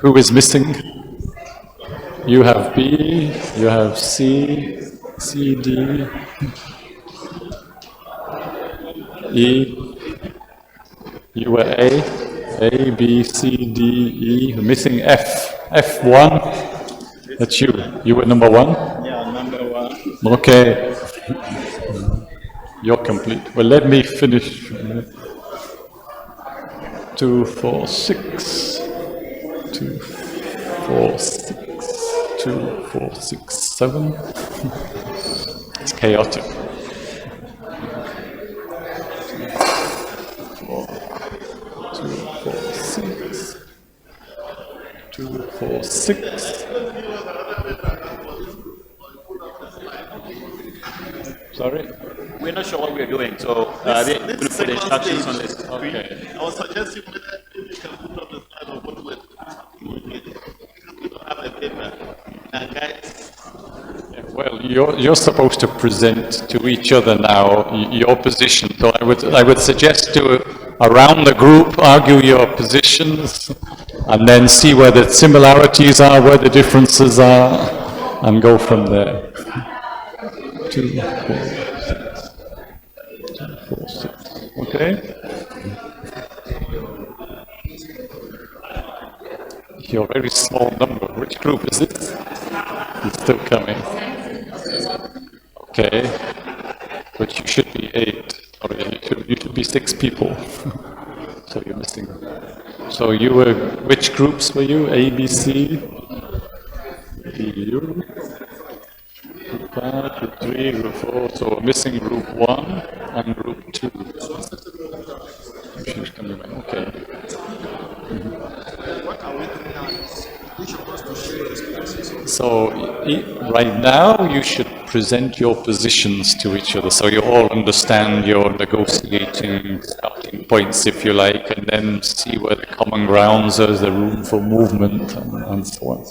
Who is missing? You have B, you have C, C, D, E, you were A, B, C, D, E, missing F, F1, that's you. You were number 1? Yeah, number 1. Okay, you're complete. Well, let me finish. 2, 4, 6, 2, 4, 6, 2, 4, 6, 7. It's chaotic. 2, 4, 6, 2, 4, 6. Sorry? We're not sure what we're doing, so we're going to put instructions on this. Okay. I was suggesting whether you can put on the slide of what we're doing. Because we don't have a paper. And guys, Well, you're supposed to present to each other now your position. So I would suggest to around the group argue your positions, and then see where the similarities are, where the differences are, and go from there. 2, 4, 6. 2, 4, 6. Okay. You're a very small number. Which group is it? It's still coming. Okay, but you should be 8. Or you should be 6 people. So you're missing. So you were, which groups were you? A, B, C? U? Group 5, group 3, group 4. So we're missing group 1 and group 2. She's coming back. Okay. What are we doing now is each of us to share experiences. So right now you should present your positions to each other, so you all understand your negotiating starting points, if you like, and then see where the common grounds are, the room for movement, and so on.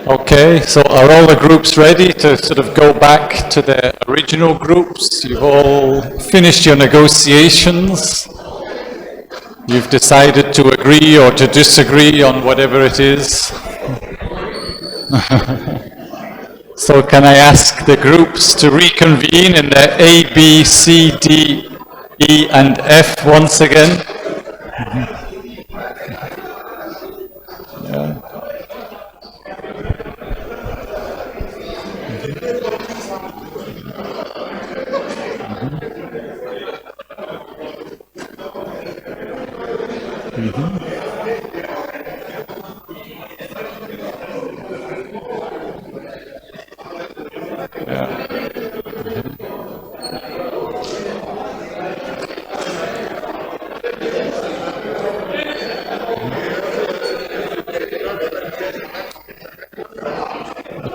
Okay, so are all the groups ready to sort of go back to their original groups? You've all finished your negotiations. You've decided to agree or to disagree on whatever it is. So can I ask the groups to reconvene in their A, B, C, D, E, and F once again?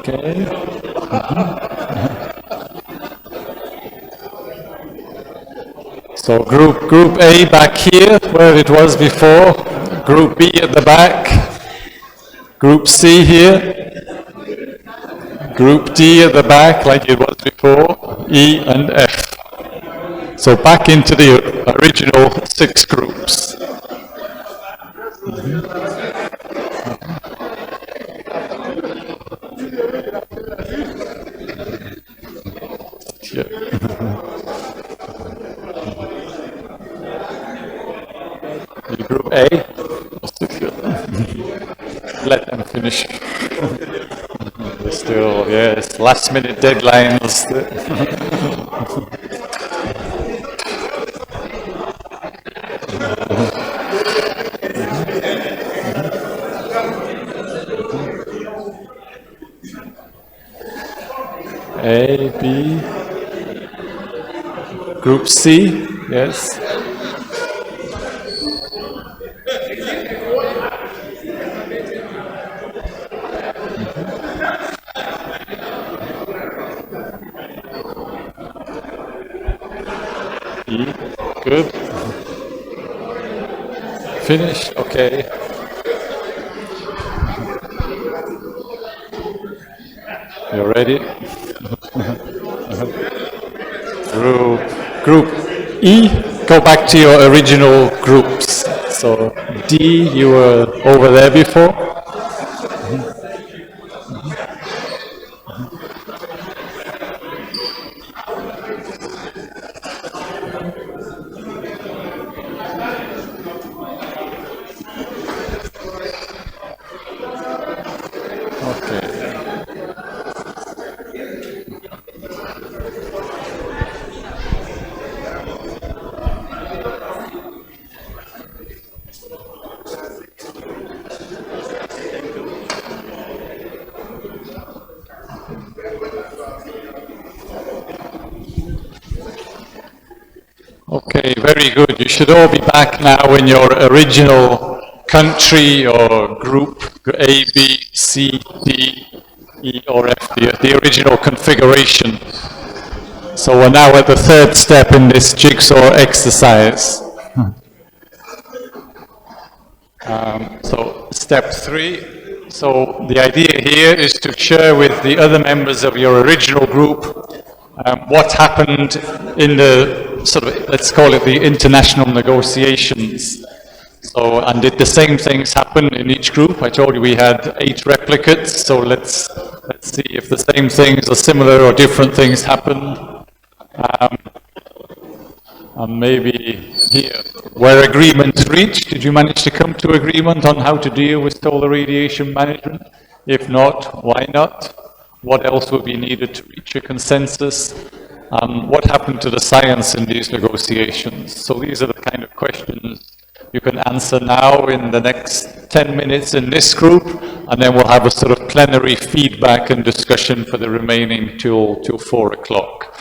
Okay. So group A back here, where it was before. Group B at the back. Group C here. Group D at the back, like it was before. E and F. So back into the original 6 groups. Yeah. Group A. Let them finish. Still, yes, last minute deadlines. A, B, Group C, yes. E, good. Finish, okay. You ready? Group E, go back to your original groups. So D, you were over there before. Okay. Okay, very good. You should all be back now in your original country or group, A, B, C, D, E, or F, the original configuration. So we're now at the 3rd step in this jigsaw exercise. So step 3. So the idea here is to share with the other members of your original group what happened in the sort of, let's call it the international negotiations. So, and did the same things happen in each group? I told you we had 8 replicates, so let's see if the same things or similar or different things happened. And maybe here, where agreement reached, did you manage to come to agreement on how to deal with solar radiation management? If not, why not? What else would be needed to reach a consensus? What happened to the science in these negotiations? So these are the kind of questions you can answer now in the next 10 minutes in this group, and then we'll have a sort of plenary feedback and discussion for the remaining till 4 o'clock.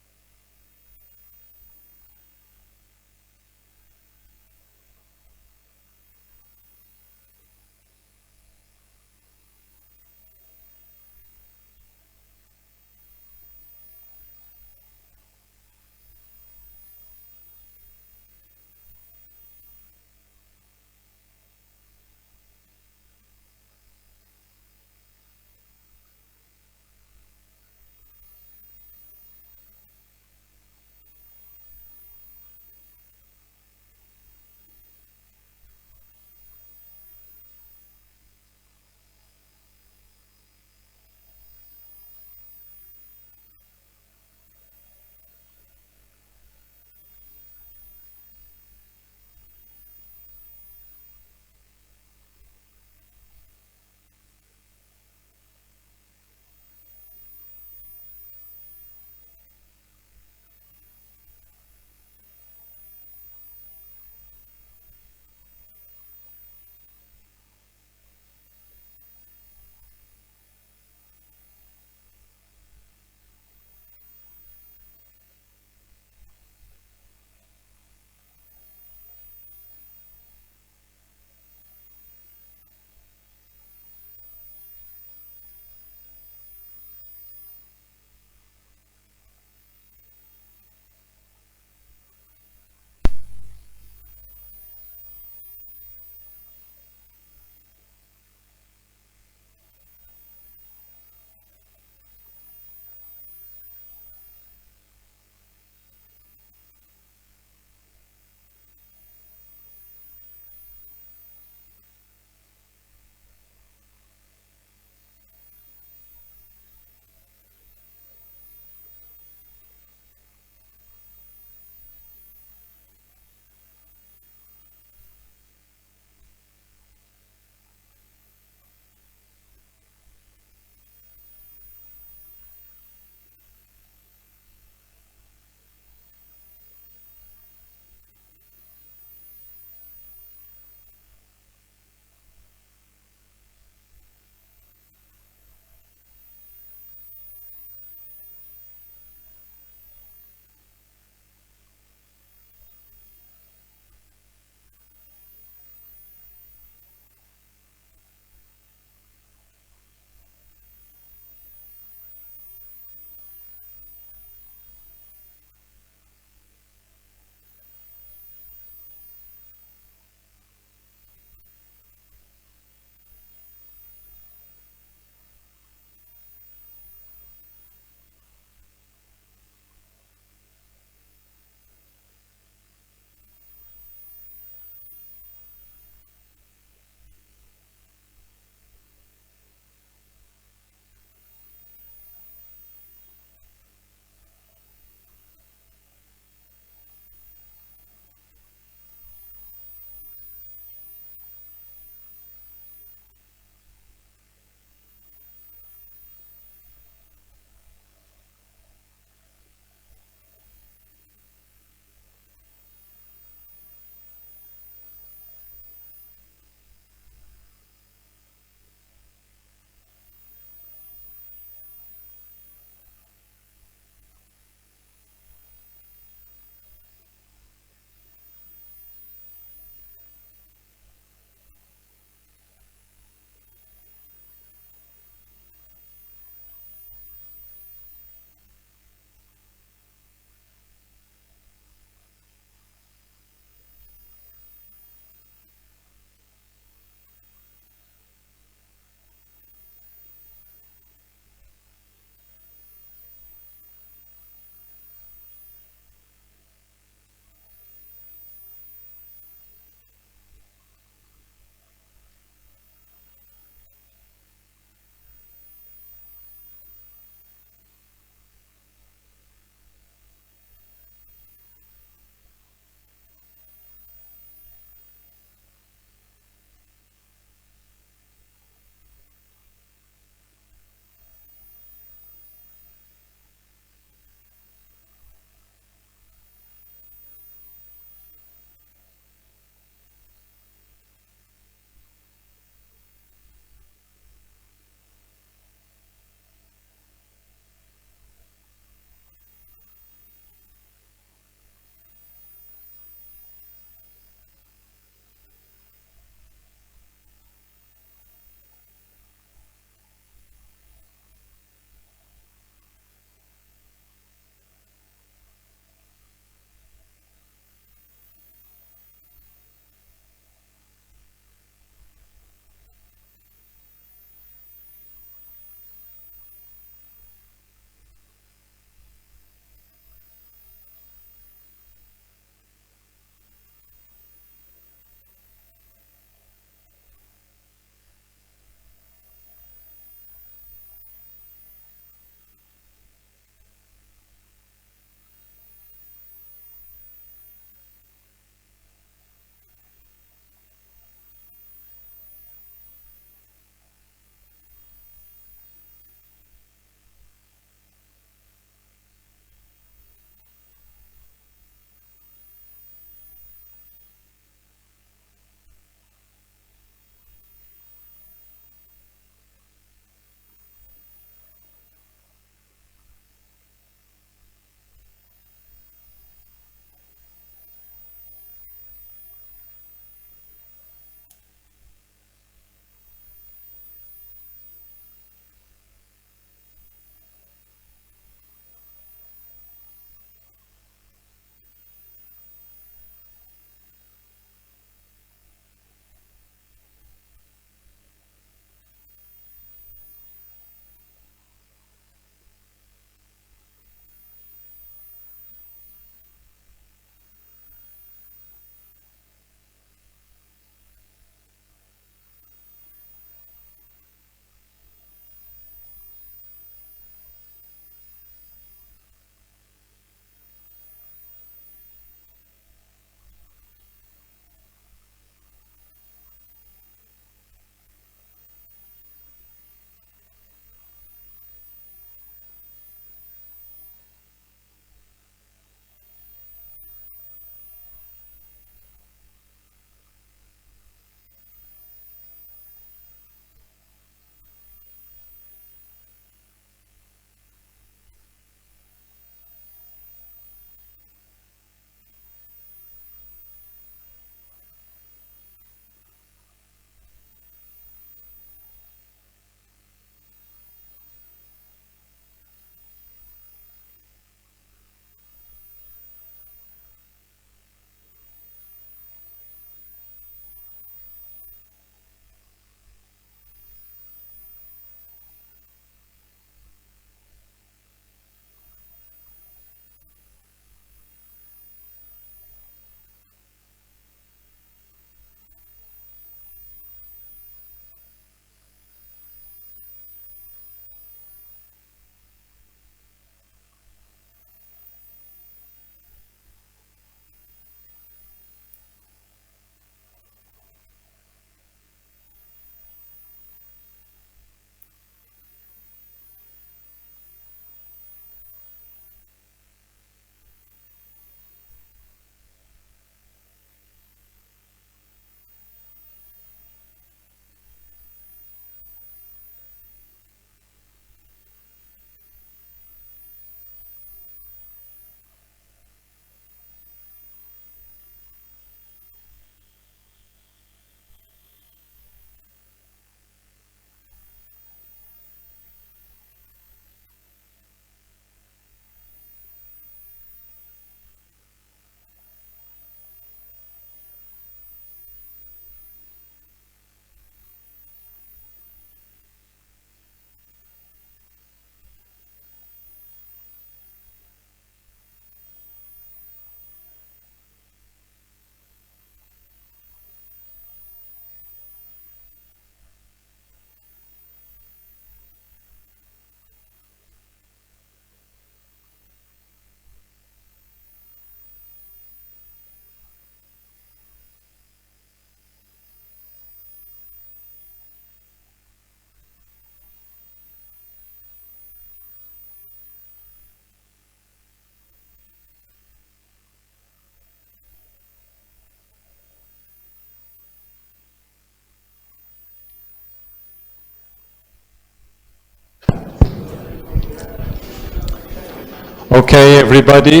Okay, everybody.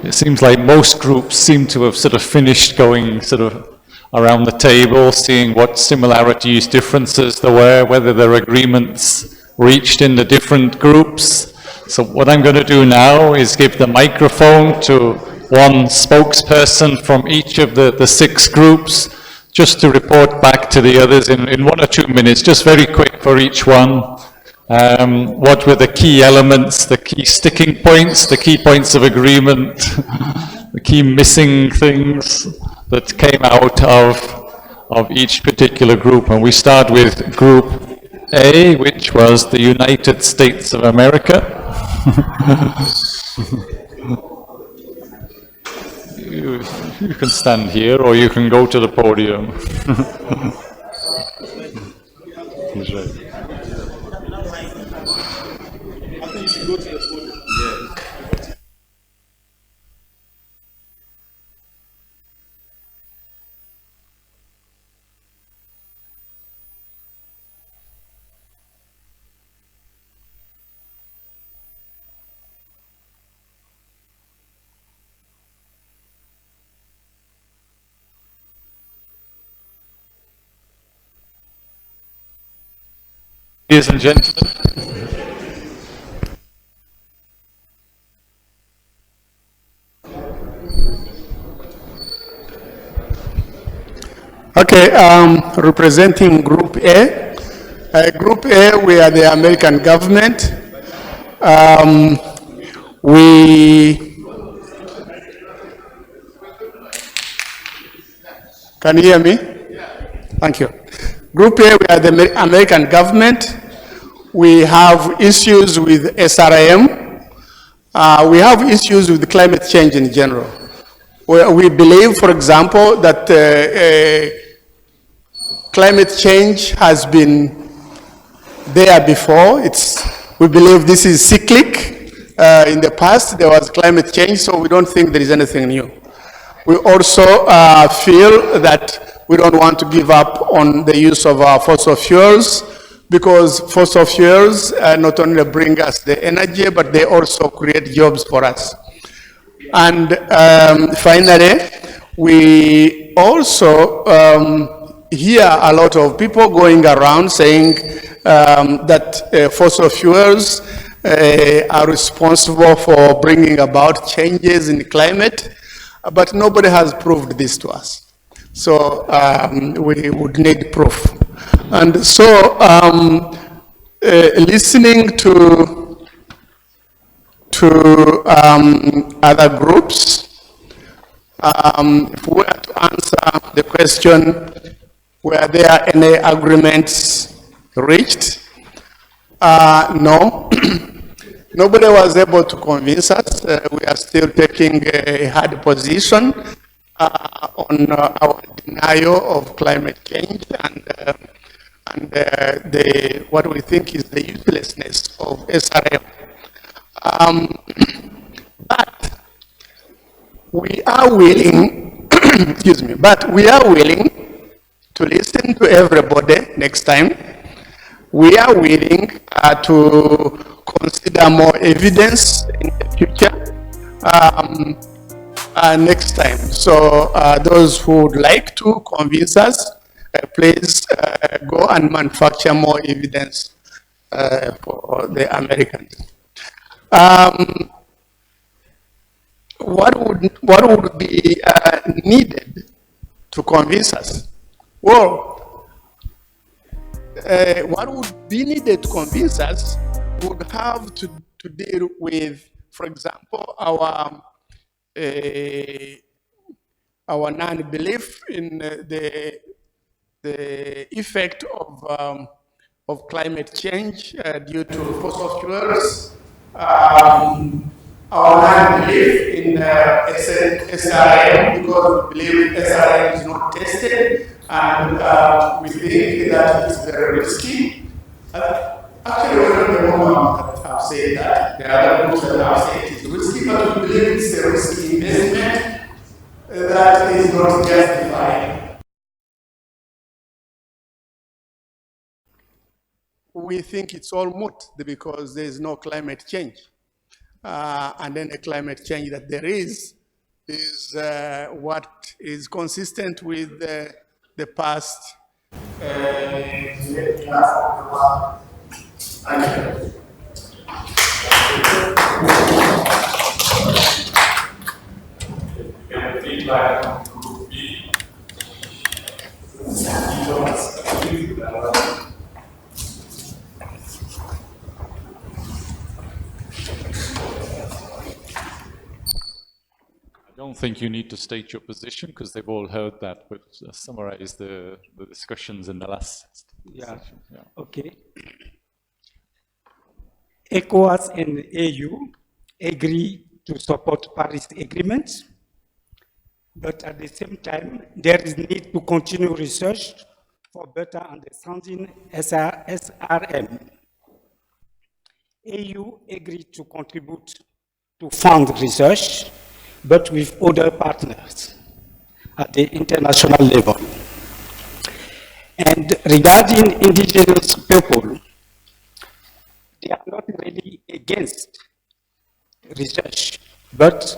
It seems like most groups seem to have sort of finished going sort of around the table, seeing what similarities, differences there were, whether there are agreements reached in the different groups. So what I'm going to do now is give the microphone to one spokesperson from each of the 6 groups, just to report back to the others in 1 or 2 minutes, just very quick for each one. What were the key elements, the key sticking points, the key points of agreement, the key missing things that came out of each particular group. And we start with Group A, which was the United States of America. You can stand here or you can go to the podium. He's right. Ladies and gentlemen. Okay, representing Group A. Group A, we are the American government. Can you hear me? Thank you. Group A, we are the American government. We have issues with SRM. We have issues with climate change in general. We believe, for example, that climate change has been there before. We believe this is cyclic. In the past, there was climate change, so we don't think there is anything new. We also feel that we don't want to give up on the use of our fossil fuels, because fossil fuels not only bring us the energy, but they also create jobs for us. And finally, we also hear a lot of people going around saying that fossil fuels are responsible for bringing about changes in the climate, but nobody has proved this to us. So we would need proof. And so listening to other groups, if we were to answer the question, were there any agreements reached? No. Nobody was able to convince us. We are still taking a hard position on our denial of climate change and what we think is the uselessness of SRM. But we are willing, excuse me, but we are willing to listen to everybody next time. We are willing to consider more evidence in the future next time. So those who would like to convince us, please go and manufacture more evidence for the Americans. What would be needed to convince us? Well, what would be needed to convince us would have to deal with, for example, our non-belief in the effect of climate change due to fossil fuels, our non-belief in SRM, because we believe SRM is not tested, and we think that it's very risky. Actually, we're not the only ones that have said that. There are other groups that have said it's risky, but we believe it's a risky investment that is not justified. We think it's all moot because there is no climate change. and then the climate change that there is what is consistent with the past. Feedback would be I don't think you need to state your position because they've all heard that, but summarize the discussions in the last session. Yeah. Okay. ECOWAS and AU agree to support Paris Agreement, but at the same time, there is need to continue research for better understanding SRM. AU agreed to contribute to fund research, but with other partners at the international level. And regarding indigenous people, they are not really against research, but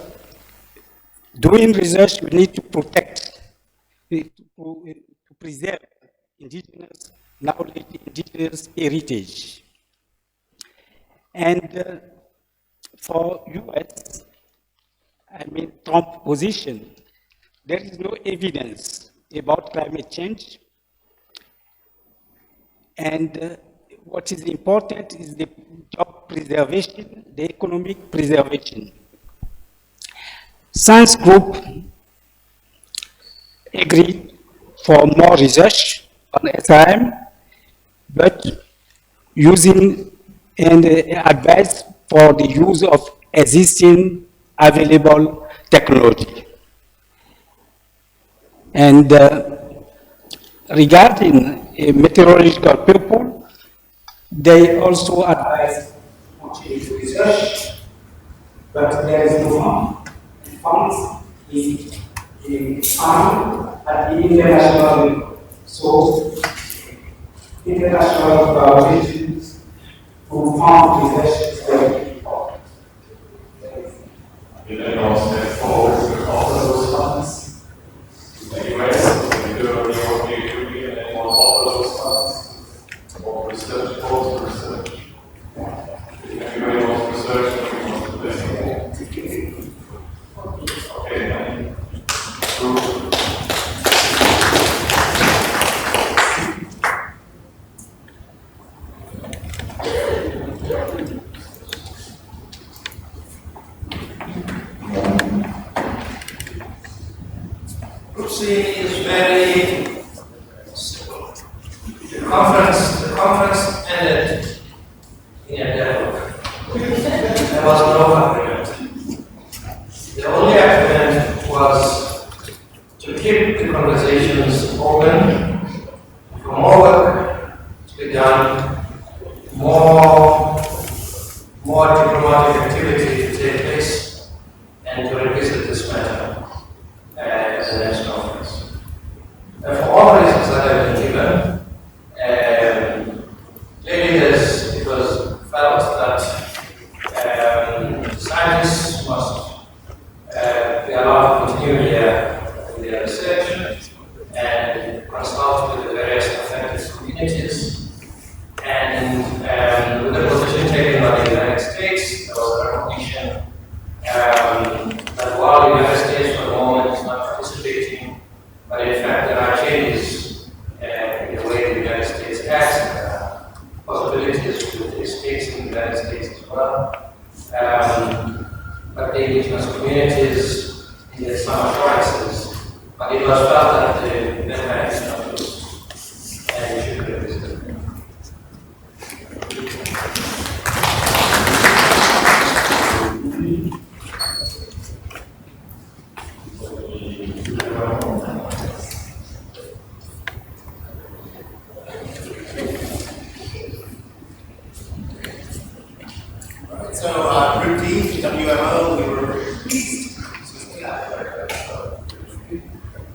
doing research, we need to protect, to preserve indigenous knowledge, indigenous heritage. And for US, Trump position, there is no evidence about climate change. And what is important is the job preservation, the economic preservation. Science group agreed for more research on SRM, but using and advice for the use of existing available technology. And regarding meteorological people, they also advise continued research, but there is no fund. The funds is found at the international level. So international collaborations to fund research is very important. Will anyone step forward to offer those funds? US, we do a European Union, anyone offer those funds? Or research, for research? If anybody wants research, we want to do it. Okay, then. Group C is very simple. The conference ended in a dialogue. There was no agreement. The only agreement was to keep the conversations open, for more work to be done, more diplomatic activity to take place, and to revisit this matter at the next conference. And for all the reasons that have been given, clearly it was felt that scientists must be allowed to continue their research and consult with the various affected communities. And with the position taken by the United States, there was a recognition that while the United States for the moment is not participating, but in fact there are changes in the way the United States acts, possibilities with the states in the United States as well. But the indigenous communities needed some assurances, but it was felt that the deadline is not loose, and it should be revisited. So, Group D, WMO, we were pleased.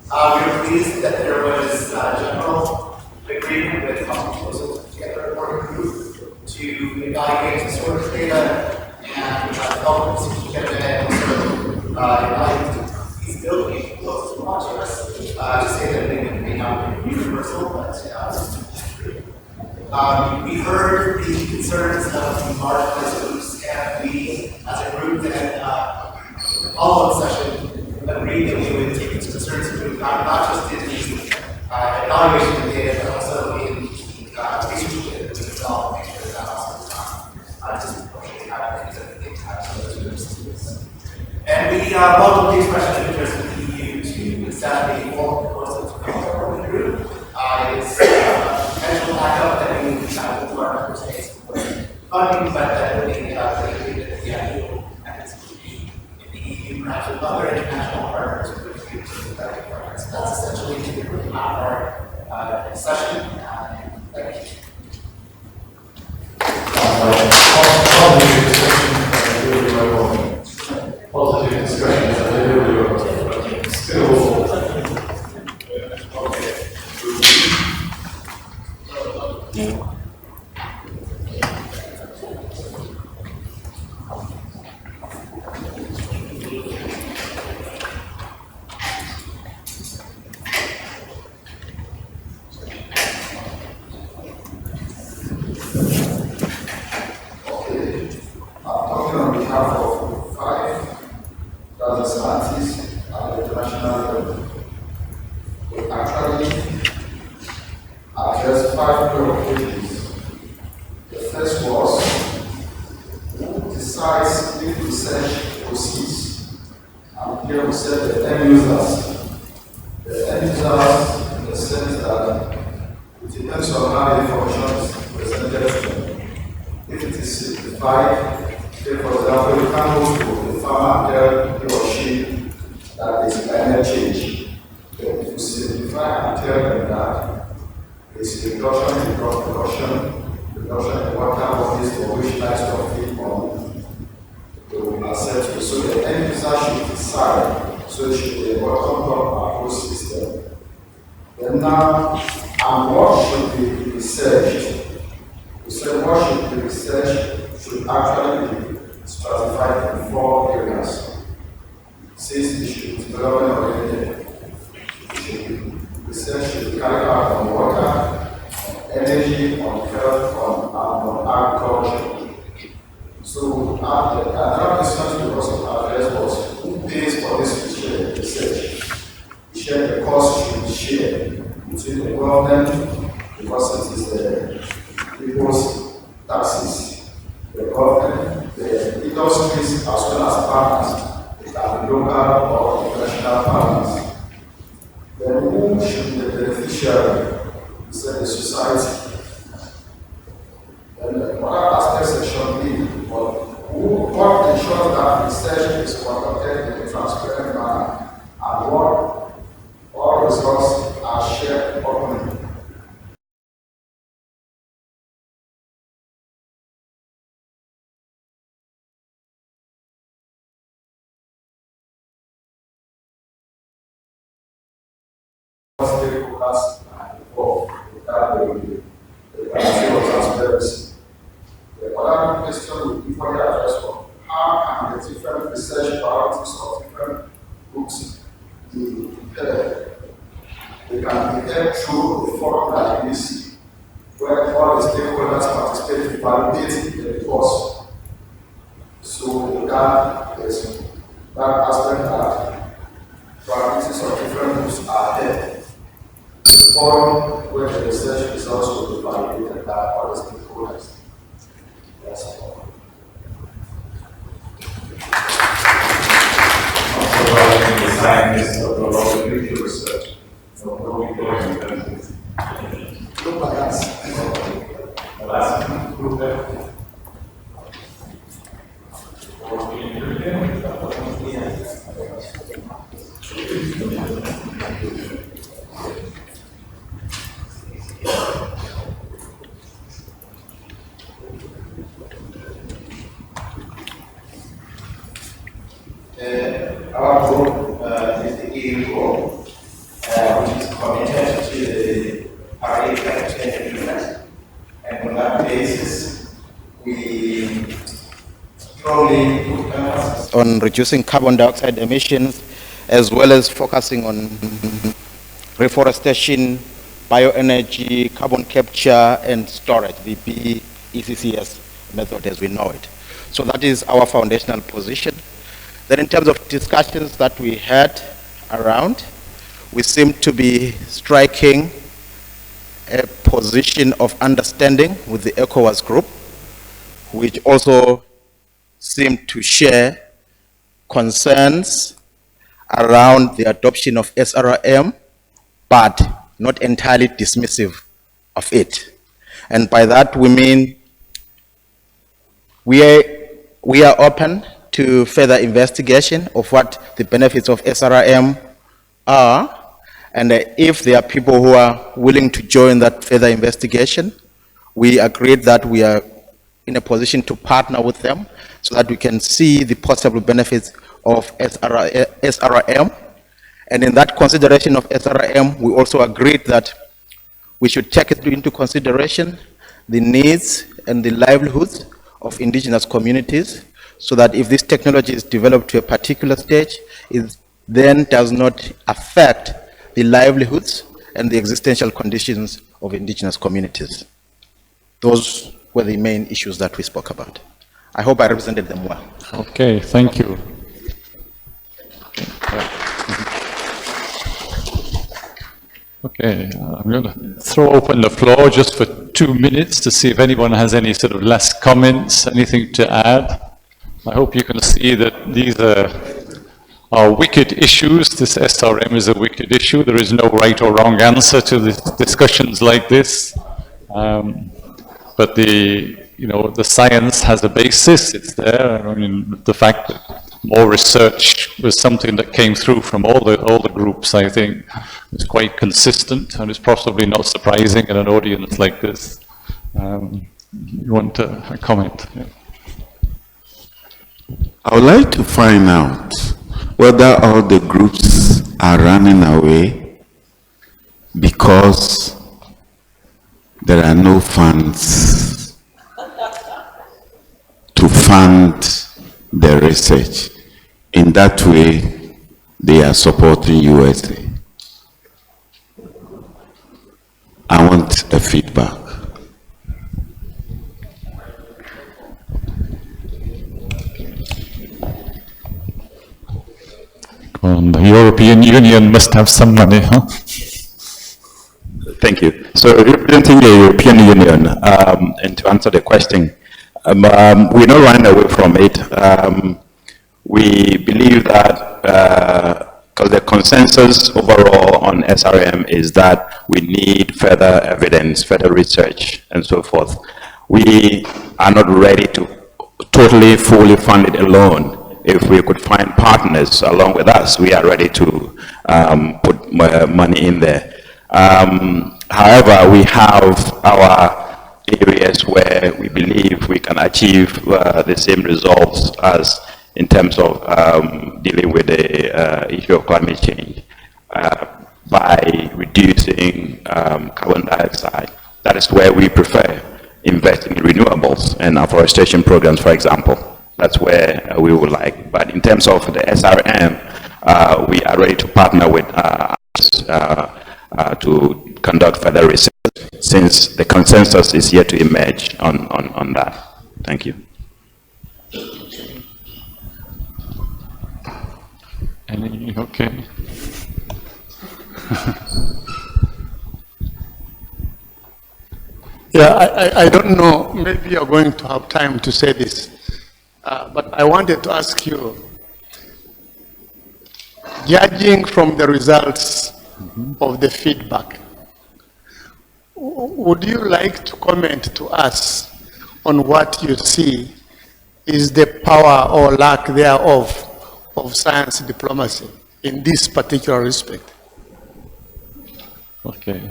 We were pleased that there was general agreement with proposal to get a working group to evaluate the source data and help get and also he's building close to us to say that they may not be universal, but we heard the concerns of the marginalized groups, and we, as a group, then follow-up session, agreed that we would take these concerns into account, not just in the evaluation of the data, but also in the research data that we develop, make sure that also disproportionately have the impact on those groups. And we welcome the expression of interest of the EU to establish a formal proposal to come the group. It's potential backup that we will to our member states for funding, but that really the actual activity in the EU, perhaps with other international partners, with effective partners. That's essentially our session. Thank you. Positive discussions, I really still. Talking on behalf of 5,000 scientists at the international level, we actually address 5 preoccupations. The first was who decides if research proceeds, and here we said the end users. The end users in the sense that it depends on how the information is presented to them. If it is simplified, say for example, you can go to the farmer and tell he or she that there is climate change. Then if you simplify and tell them that there is reduction in crop production, reduction in water bodies for which livestock feed on, they will accept you. So the end user should decide, so it should be a bottom-up approach system. Then now, and what should be researched? We said what should be researched should actually be stratified in 4 areas. Since it should be development oriented, research should be carried out on water, on energy, on health, on agriculture. So another question we also addressed was who pays for this research? We shared the cost should be shared between the government, because it is the people's taxes, the government, the industries, as well as partners, it can be local or international partners. Then who should be the beneficiary? We said the society. And other aspects should be, what ensures that research is conducted in a transparent manner, and what all results are shared openly. Stakeholders are involved without the guarantee of transparency. The other question we equally address was how can the different research priorities of different groups be prepared? They can be held through a forum like this, where all the stakeholders participate in validating the reports. So that is that aspect that priorities of different groups are there. The forum where the research results will be validated by all the stakeholders. That's all. Providing the scientists of the laboratory research. So what we going to Look by us. the last group there. Our group is the EU group, which is committed to the Paris Climate Change Agreement, and on that basis, probably put emphasis on reducing carbon dioxide emissions, as well as focusing on reforestation, bioenergy, carbon capture, and storage, the BECCS method as we know it. So that is our foundational position. Then in terms of discussions that we had around, we seem to be striking a position of understanding with the ECOWAS group, which also seem to share concerns around the adoption of SRM, but not entirely dismissive of it. And by that we mean we are open to further investigation of what the benefits of SRM are, and if there are people who are willing to join that further investigation, we agreed that we are in a position to partner with them so that we can see the possible benefits of SRM. And in that consideration of SRM, we also agreed that we should take into consideration the needs and the livelihoods of indigenous communities, so that if this technology is developed to a particular stage, it then does not affect the livelihoods and the existential conditions of indigenous communities. Those were the main issues that we spoke about. I hope I represented them well. Okay, thank you. Okay, I'm going to throw open the floor just for 2 minutes to see if anyone has any sort of last comments, anything to add. I hope you can see that these are wicked issues. This SRM is a wicked issue. There is no right or wrong answer to discussions like this. But the science has a basis. It's there. I mean, the fact that more research was something that came through from all the groups, I think, is quite consistent, and it's possibly not surprising in an audience like this. You want a comment? Yeah. I would like to find out whether all the groups are running away because there are no funds to fund the research. In that way, they are supporting USA. I want a feedback. Well, the European Union must have some money, huh? Thank you. So representing the European Union, and to answer the question, we're not running away from it. We believe that because the consensus overall on SRM is that we need further evidence, further research, and so forth. We are not ready to totally, fully fund it alone. If we could find partners along with us, we are ready to put money in there. However, we have our areas where we believe we can achieve the same results as in terms of dealing with the issue of climate change by reducing carbon dioxide. That is where we prefer investing in renewables and afforestation programs, for example. That's where we would like. But in terms of the SRM, we are ready to partner with to conduct further research, since the consensus is yet to emerge on that. Thank you. Okay. Yeah, I don't know, maybe you're going to have time to say this, but I wanted to ask you, judging from the results of the feedback, would you like to comment to us on what you see is the power or lack thereof of science diplomacy in this particular respect? Okay.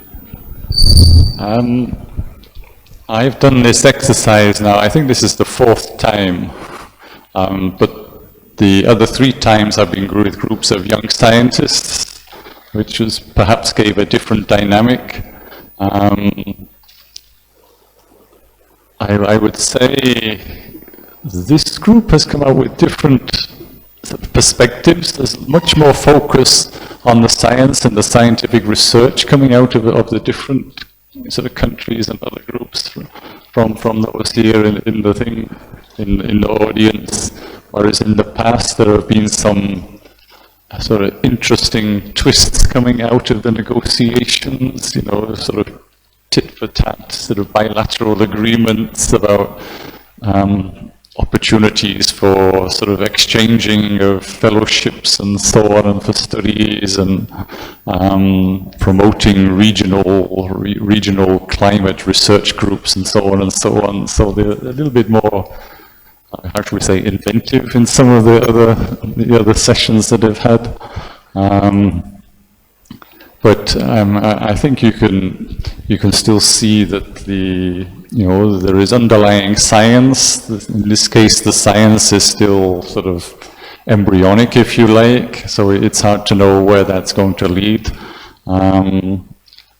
I've done this exercise now, I think this is the 4th time, but the other 3 times I've been with groups of young scientists, which was perhaps gave a different dynamic. I would say this group has come out with different sort of perspectives. There's much more focus on the science and the scientific research coming out of the different sort of countries and other groups from those here in the thing, in the audience. Whereas in the past there have been some sort of interesting twists coming out of the negotiations, you know, sort of tit for tat, sort of bilateral agreements about opportunities for sort of exchanging of fellowships and so on, and for studies, and promoting regional climate research groups and so on and so on. So they're a little bit more, how should we say, inventive in some of the other sessions that they've had. But I think you can still see that there is underlying science. In this case, the science is still sort of embryonic, if you like. So it's hard to know where that's going to lead. And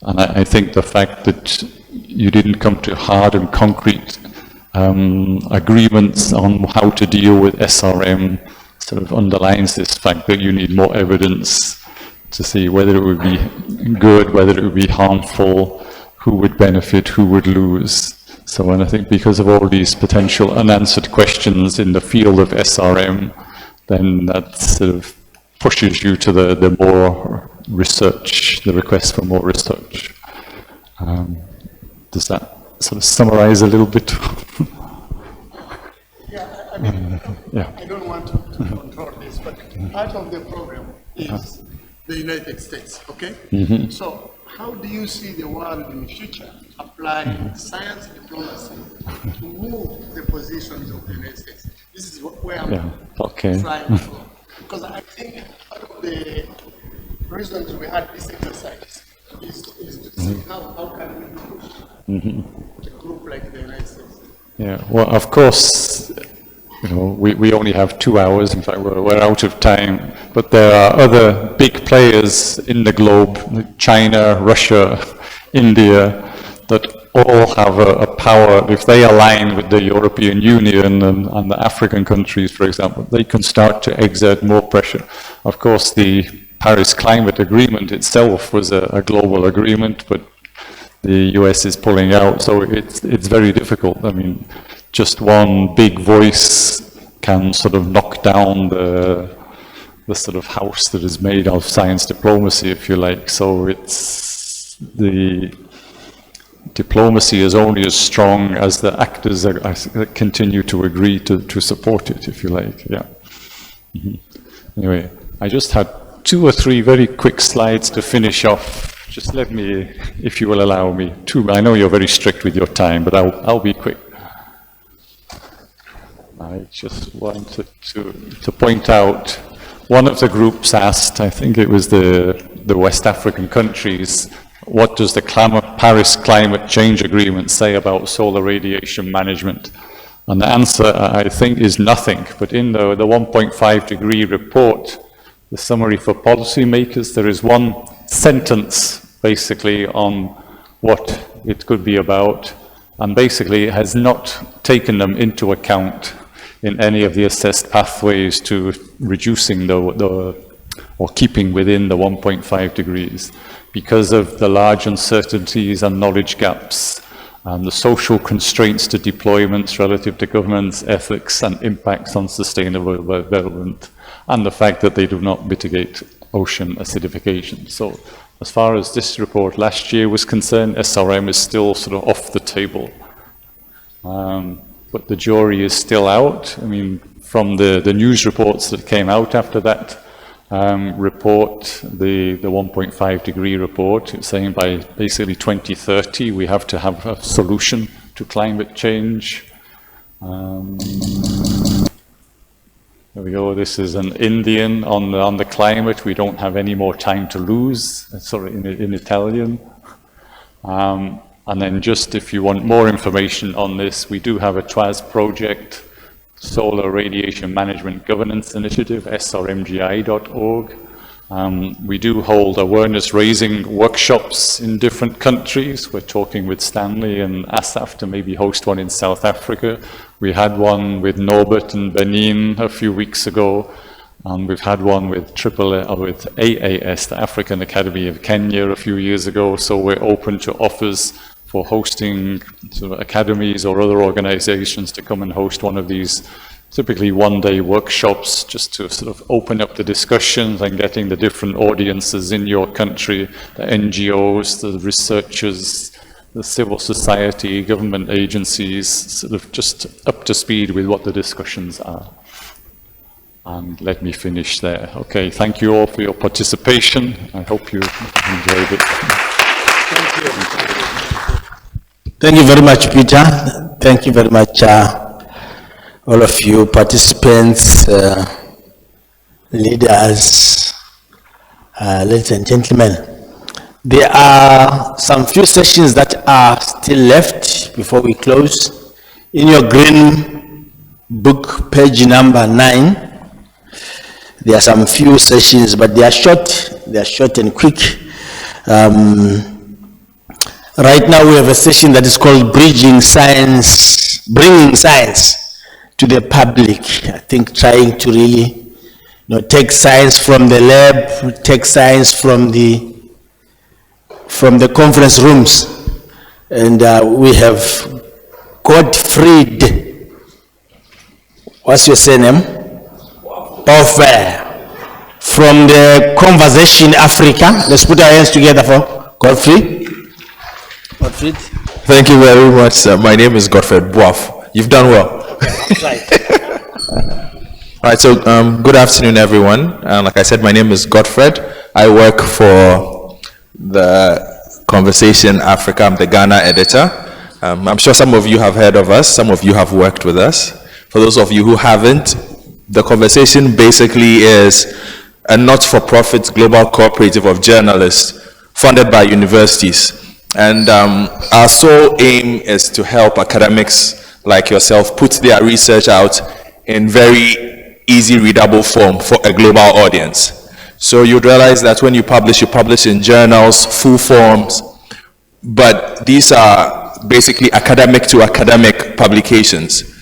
I think the fact that you didn't come to hard and concrete agreements on how to deal with SRM sort of underlines this fact that you need more evidence to see whether it would be good, whether it would be harmful, who would benefit, who would lose. So, and I think because of all these potential unanswered questions in the field of SRM, then that sort of pushes you to the more research, the request for more research. Does that sort of summarize a little bit? Yeah, I mean, I don't want to control this, but part of the program is the United States, okay? Mm-hmm. So how do you see the world in the future applying science diplomacy to move the positions of the United States? This is where I'm trying to go. Because I think part of the reasons we had this exercise is to see how can we push a group like the United States. Yeah, well, of course, we only have 2 hours. In fact, we're out of time. But there are other big players in the globe, like China, Russia, India, that all have a power. If they align with the European Union and the African countries, for example, they can start to exert more pressure. Of course, the Paris Climate Agreement itself was a global agreement, but the US is pulling out, so it's very difficult. I mean, just one big voice can sort of knock down the sort of house that is made of science diplomacy, if you like. So it's the diplomacy is only as strong as the actors that continue to agree to support it, if you like. Yeah. Anyway, I just had 2 or 3 very quick slides to finish off. Just let me, if you will allow me, I know you're very strict with your time, but I'll be quick. I just wanted to point out, one of the groups asked, I think it was the West African countries, what does the Paris Climate Change Agreement say about solar radiation management? And the answer, I think, is nothing. But in the 1.5 degree report, the summary for policymakers, there is one sentence basically on what it could be about, and basically has not taken them into account in any of the assessed pathways to reducing or keeping within the 1.5 degrees because of the large uncertainties and knowledge gaps and the social constraints to deployments relative to government's ethics and impacts on sustainable development, and the fact that they do not mitigate ocean acidification. So as far as this report last year was concerned, SRM is still sort of off the table. But the jury is still out. I mean, from the news reports that came out after that report, the 1.5 degree report, it's saying by basically 2030 we have to have a solution to climate change. There we go. This is an Indian on the climate. We don't have any more time to lose. Sorry, in Italian. And then just if you want more information on this, we do have a TWAS project, Solar Radiation Management Governance Initiative, srmgi.org. We do hold awareness-raising workshops in different countries. We're talking with Stanley and Asaf to maybe host one in South Africa. We had one with Norbert and Benin a few weeks ago. We've had one with with AAS, the African Academy of Kenya, a few years ago. So we're open to offers for hosting sort of academies or other organizations to come and host one of these typically one-day workshops, just to sort of open up the discussions and getting the different audiences in your country, the NGOs, the researchers, the civil society, government agencies, sort of just up to speed with what the discussions are. And let me finish there. Okay, thank you all for your participation. I hope you enjoyed it. Thank you. Thank you very much, Peter. Thank you very much, all of you participants, leaders, ladies and gentlemen. There are some few sessions that are still left before we close. In your green book, page number 9, there are some few sessions, but they are short and quick. Right now we have a session that is called Bridging Science, Bringing Science to the Public. I think trying to really take science from the lab, take science from the conference rooms. And we have Gottfried, what's your surname? From the Conversation Africa. Let's put our hands together for Gottfried. Gottfried. Thank you very much, sir. My name is Gottfried Boaf. You've done well. Right. All right, so good afternoon, everyone. Like I said, my name is Gottfried. I work for the Conversation Africa. I'm the Ghana editor. I'm sure some of you have heard of us. Some of you have worked with us. For those of you who haven't, the Conversation basically is a not-for-profit global cooperative of journalists funded by universities. And our sole aim is to help academics like yourself put their research out in very easy readable form for a global audience. So you'd realize that when you publish in journals, full forms, but these are basically academic to academic publications.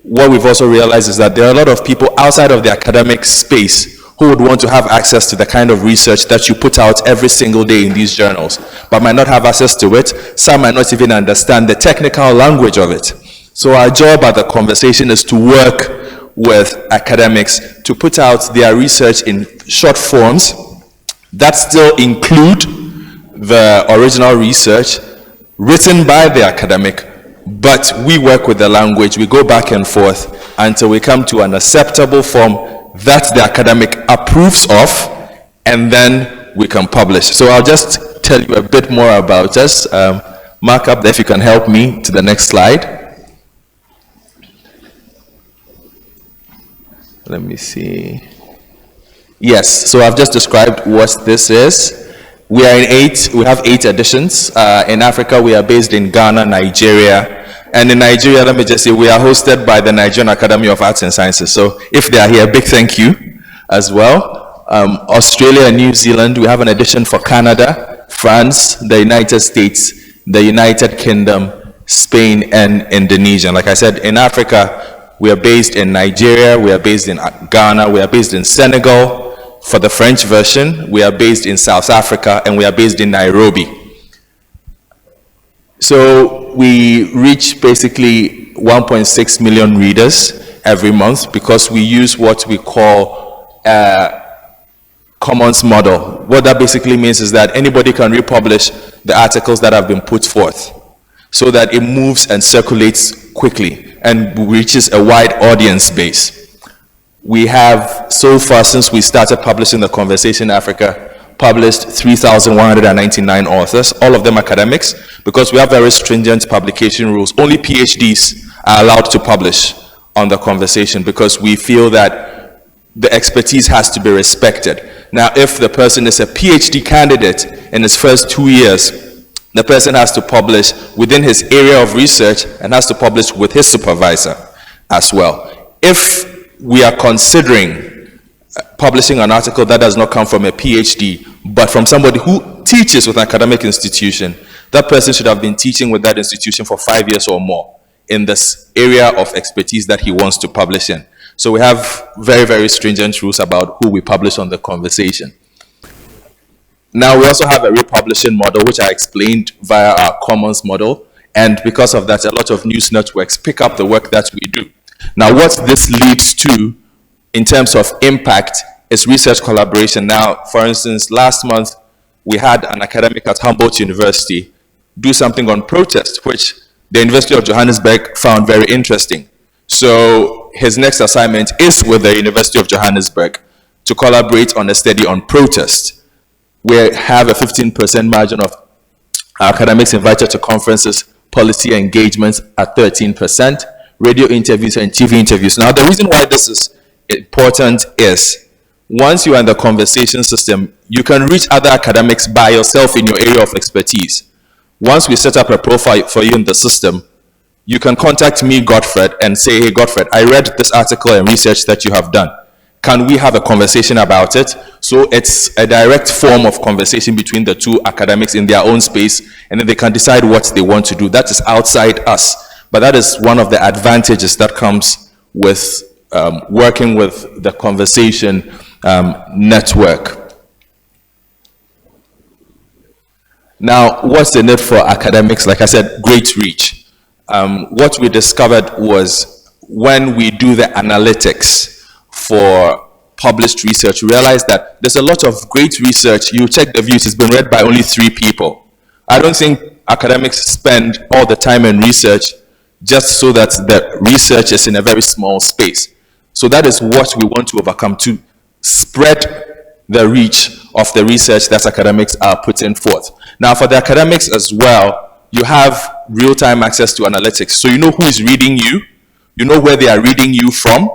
What we've also realized is that there are a lot of people outside of the academic space who would want to have access to the kind of research that you put out every single day in these journals, but might not have access to it. Some might not even understand the technical language of it. So our job at the Conversation is to work with academics to put out their research in short forms that still include the original research written by the academic, but we work with the language, we go back and forth until we come to an acceptable form that the academic approves of, and then we can publish. So I'll just tell you a bit more about us. Mark up there if you can help me to the next slide. Let me see. Yes, so I've just described what this is. We are we have 8 editions. In Africa, we are based in Ghana, Nigeria. And in Nigeria, let me just say, we are hosted by the Nigerian Academy of Arts and Sciences. So if they are here, big thank you as well. Australia and New Zealand, we have an edition for Canada, France, the United States, the United Kingdom, Spain, and Indonesia. Like I said, in Africa, we are based in Nigeria, we are based in Ghana, we are based in Senegal. For the French version, we are based in South Africa, and we are based in Nairobi. So we reach basically 1.6 million readers every month because we use what we call a commons model. What that basically means is that anybody can republish the articles that have been put forth so that it moves and circulates quickly and reaches a wide audience base. We have, so far since we started publishing the Conversation Africa, published 3,199 authors, all of them academics, because we have very stringent publication rules. Only PhDs are allowed to publish on the Conversation because we feel that the expertise has to be respected. Now, if the person is a PhD candidate in his first 2 years, the person has to publish within his area of research and has to publish with his supervisor as well. If we are considering publishing an article that does not come from a PhD, but from somebody who teaches with an academic institution, that person should have been teaching with that institution for 5 years or more in this area of expertise that he wants to publish in. So we have very, very stringent rules about who we publish on The Conversation. Now, we also have a republishing model, which I explained via our commons model. And because of that, a lot of news networks pick up the work that we do. Now, what this leads to in terms of impact is research collaboration. Now, for instance, last month, we had an academic at Humboldt University do something on protest, which the University of Johannesburg found very interesting. So his next assignment is with the University of Johannesburg to collaborate on a study on protest. We have a 15% margin of academics invited to conferences, policy engagements at 13%, radio interviews and TV interviews. Now, the reason why this is important is once you are in the conversation system, you can reach other academics by yourself in your area of expertise. Once we set up a profile for you in the system, you can contact me, Godfred, and say, hey, Godfred, I read this article and research that you have done. Can we have a conversation about it? So it's a direct form of conversation between the two academics in their own space, and then they can decide what they want to do. That is outside us. But that is one of the advantages that comes with working with the conversation network. Now, what's the need for academics? Like I said, great reach. What we discovered was when we do the analytics for published research, we realized that there's a lot of great research. You check the views, it's been read by only 3 people. I don't think academics spend all the time in research just so that the research is in a very small space. So that is what we want to overcome, to spread the reach of the research that academics are putting forth. Now, for the academics as well, you have real-time access to analytics. So you know who is reading you, you know where they are reading you from,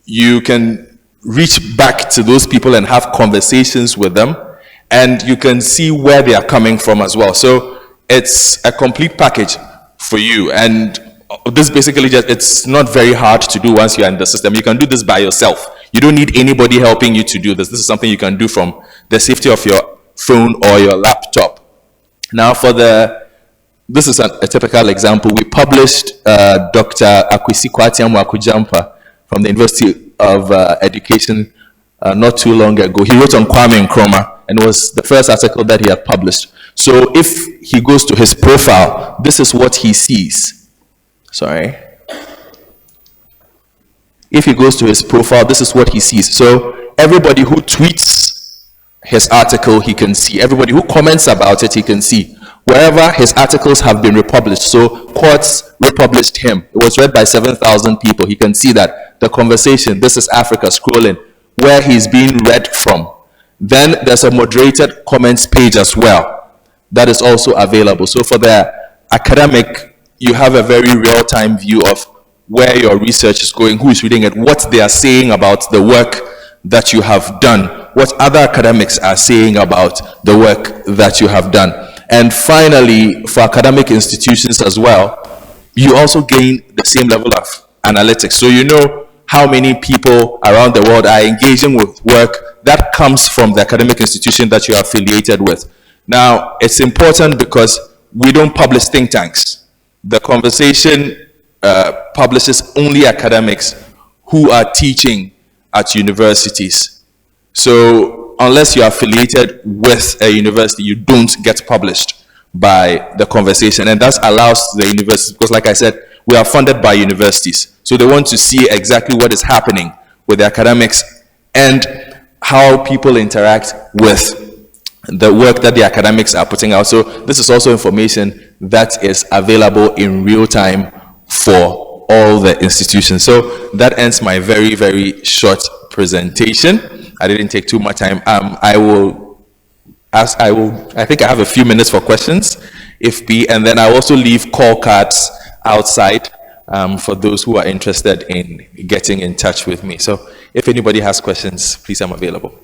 you can reach back to those people and have conversations with them, and you can see where they are coming from as well. So it's a complete package for you, and this basically just, it's not very hard to do once you're in the system. You can do this by yourself. You don't need anybody helping you to do this. This is something you can do from the safety of your phone or your laptop. Now, for this is a typical example. We published Dr. Akwesi Kwatiamu Akujampa from the University of Education not too long ago. He wrote on Kwame Nkrumah, and it was the first article that he had published. So if he goes to his profile, this is what he sees. Sorry. If he goes to his profile, this is what he sees. So everybody who tweets his article, he can see. Everybody who comments about it, he can see. Wherever his articles have been republished, so Quartz republished him. It was read by 7,000 people. He can see that the conversation, This is Africa, scrolling, where he's being read from. Then there's a moderated comments page as well. That is also available. So for the academic, you have a very real-time view of where your research is going, who is reading it, what they are saying about the work that you have done, what other academics are saying about the work that you have done. And finally, for academic institutions as well, you also gain the same level of analytics. So you know how many people around the world are engaging with work that comes from the academic institution that you are affiliated with. Now, it's important because we don't publish think tanks. The conversation publishes only academics who are teaching at universities. So unless you're affiliated with a university, you don't get published by the conversation. And that allows the universities, because like I said, we are funded by universities. So they want to see exactly what is happening with the academics and how people interact with the work that the academics are putting out. So this is also information that is available in real time for all the institutions. So that ends my very, very short presentation. I didn't take too much time. I think I have a few minutes for questions, if be, and then I also leave call cards outside for those who are interested in getting in touch with me. So if anybody has questions, please, I'm available.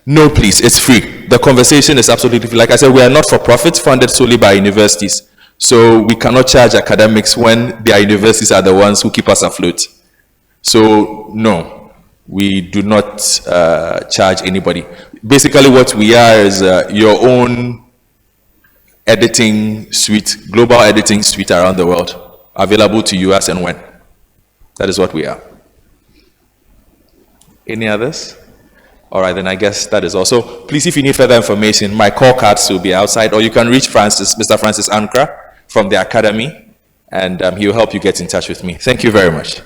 No, please, it's free. The conversation is absolutely free. Like I said, we are not for profit, funded solely by universities. So we cannot charge academics when their universities are the ones who keep us afloat. So no, we do not charge anybody. Basically what we are is your own editing suite, global editing suite around the world, available to you as and when. That is what we are. Any others? All right, then I guess that is also. Please, if you need further information, my call cards will be outside, or you can reach Mr. Francis Ankra from the Academy, and he will help you get in touch with me. Thank you very much.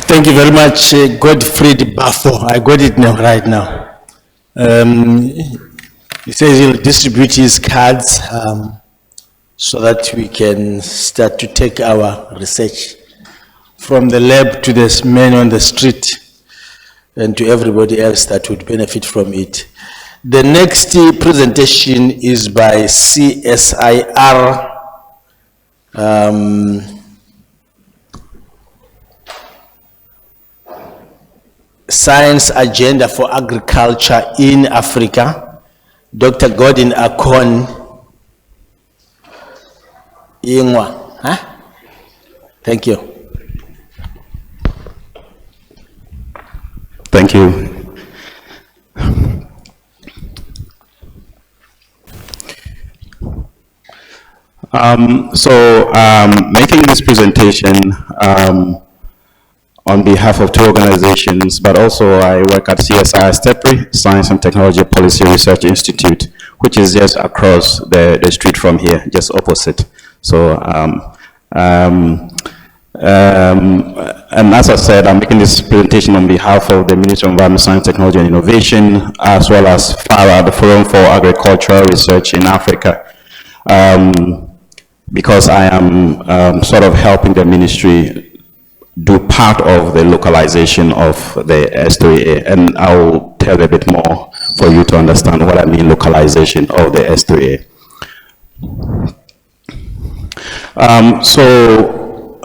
Thank you very much, Godfrey Buffo. I got it now, right now. He says he'll distribute his cards so that we can start to take our research from the lab to the men on the street and to everybody else that would benefit from it. The next presentation is by CSIR. Science Agenda for Agriculture in Africa. Dr. Gordon Akon Ingwa. Huh? Thank you. Thank you. Making this presentation on behalf of two organizations, but also I work at CSIR STEPRI, Science and Technology Policy Research Institute, which is just across the street from here, just opposite. So, and as I said, I'm making this presentation on behalf of the Ministry of Environment, Science, Technology and Innovation, as well as FARA, the Forum for Agricultural Research in Africa, because I am sort of helping the ministry do part of the localization of the S3A, and I'll tell a bit more for you to understand what I mean localization of the S3A. So